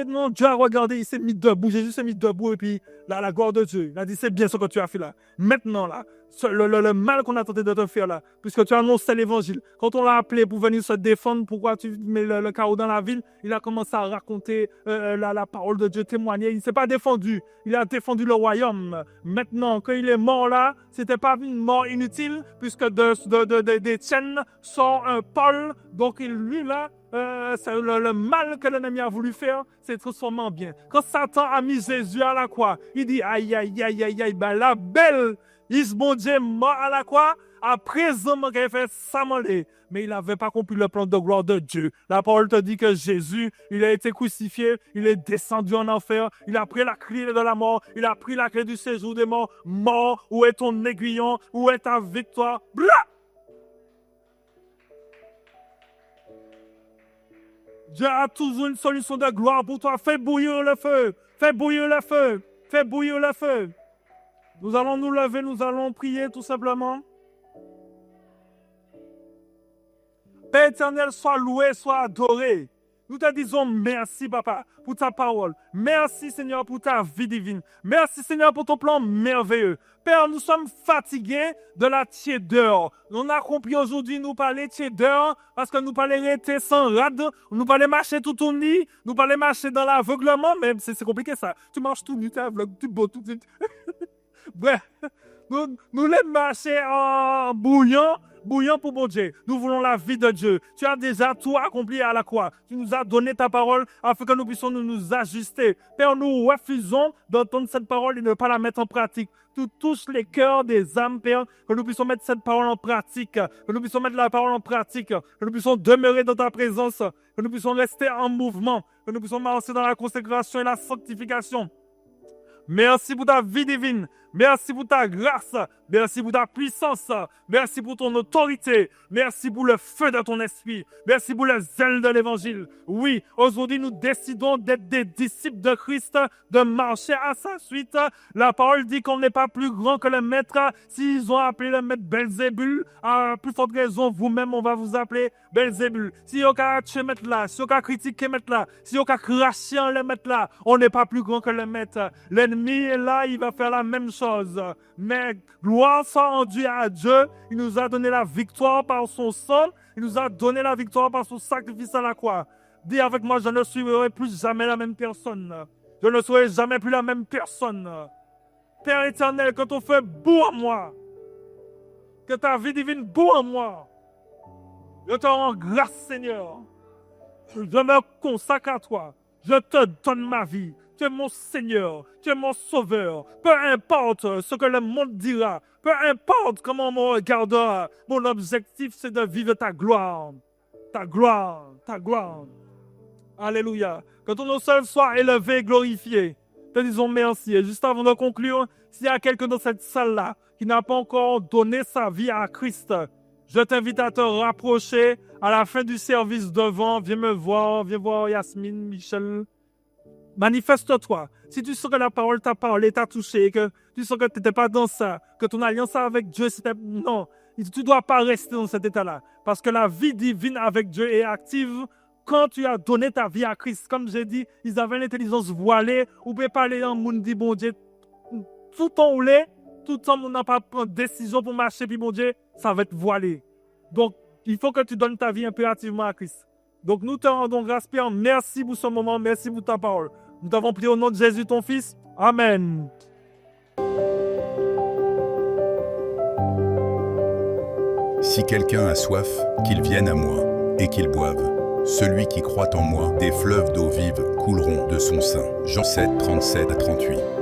Speaker 2: Non, Dieu a regardé, il s'est mis debout, Jésus s'est mis debout et puis là, la gloire de Dieu, il a dit c'est bien ce que tu as fait là. Maintenant là, le mal qu'on a tenté de te faire là, puisque tu as annoncé l'évangile, quand on l'a appelé pour venir se défendre, pourquoi tu mets le chaos dans la ville, il a commencé à raconter la parole de Dieu, témoigner, il ne s'est pas défendu, il a défendu le royaume. Maintenant, quand il est mort là, c'était pas une mort inutile, puisque d'Étienne sort un Paul, donc lui là, c'est le mal que l'ennemi a voulu faire, c'est transformé en bien. Quand Satan a mis Jésus à la croix, il dit aïe, aïe, aïe, aïe, aïe, ben la belle, bon Dieu mort à la croix, à présent, il a fait ça m'aller. Mais il n'avait pas compris le plan de gloire de Dieu. La parole te dit que Jésus, il a été crucifié, il est descendu en enfer, il a pris la clé de la mort, il a pris la clé du séjour des morts. Mort, où est ton aiguillon? Où est ta victoire? Blah! Dieu a toujours une solution de gloire pour toi. Fais bouillir le feu. Fais bouillir le feu. Fais bouillir le feu. Nous allons nous lever, nous allons prier tout simplement. Père éternel, sois loué, sois adoré. Nous te disons merci, Papa, pour ta parole. Merci, Seigneur, pour ta vie divine. Merci, Seigneur, pour ton plan merveilleux. Père, nous sommes fatigués de la tiédeur. On a compris aujourd'hui, nous parler tiédeur, parce que nous parler rester sans rade, nous parler marcher tout au nid, nous parler marcher dans l'aveuglement, même c'est compliqué ça. Tu marches tout nu, tu es aveugle, tu beau tout. Bref, nous les marcher en bouillant pour bon Dieu. Nous voulons la vie de Dieu. Tu as déjà tout accompli à la croix. Tu nous as donné ta parole afin que nous puissions nous ajuster. Père, nous refusons d'entendre cette parole et ne pas la mettre en pratique. Tu touches les cœurs des âmes, Père, que nous puissions mettre cette parole en pratique, que nous puissions mettre la parole en pratique, que nous puissions demeurer dans ta présence, que nous puissions rester en mouvement, que nous puissions marcher dans la consécration et la sanctification. Merci pour ta vie divine. Merci pour ta grâce. Merci pour ta puissance. Merci pour ton autorité. Merci pour le feu de ton esprit. Merci pour le zèle de l'évangile. Oui, aujourd'hui, nous décidons d'être des disciples de Christ, de marcher à sa suite. La parole dit qu'on n'est pas plus grand que le maître. S'ils ont appelé le maître Belzébul, à plus forte raison, vous-même, on va vous appeler Belzébul. Si vous avez tué maître là, si vous avez critiqué maître là, si vous avez craché en le maître là, on n'est pas plus grand que le maître. L'ennemi est là, il va faire la même chose. Mais gloire soit rendue à Dieu. Il nous a donné la victoire par son sang. Il nous a donné la victoire par son sacrifice à la croix. Dis avec moi, je ne serai plus jamais la même personne. Je ne serai jamais plus la même personne. Père éternel, que ton feu boue en moi. Que ta vie divine boue en moi. Je te rends grâce, Seigneur. Je me consacre à toi. Je te donne ma vie. Tu es mon Seigneur. Tu es mon Sauveur. Peu importe ce que le monde dira. Peu importe comment on me regardera. Mon objectif, c'est de vivre ta gloire. Ta gloire. Ta gloire. Alléluia. Que ton nom seul soit élevé et glorifié. Te disons merci. Et juste avant de conclure, s'il y a quelqu'un dans cette salle-là qui n'a pas encore donné sa vie à Christ, je t'invite à te rapprocher à la fin du service devant. Viens me voir. Viens voir Yasmine, Michel. Manifeste-toi. Si tu sens que la parole t'a parlé, t'a touché, que tu sens que tu n'étais pas dans ça, que ton alliance avec Dieu, c'était... Non, tu ne dois pas rester dans cet état-là. Parce que la vie divine avec Dieu est active quand tu as donné ta vie à Christ. Comme j'ai dit, ils avaient l'intelligence voilée. Ou peut parler en monde dit, bon Dieu, tout le temps où l'est, tout le temps on n'a pas pris décision pour marcher, puis bon Dieu, ça va être voilé. Donc, il faut que tu donnes ta vie impérativement à Christ. Donc, nous te rendons grâce, Père. Merci pour ce moment. Merci pour ta parole. Nous t'avons prié au nom de Jésus, ton Fils. Amen.
Speaker 1: Si quelqu'un a soif, qu'il vienne à moi, et qu'il boive. Celui qui croit en moi, des fleuves d'eau vive couleront de son sein. Jean 7, 37 à 38.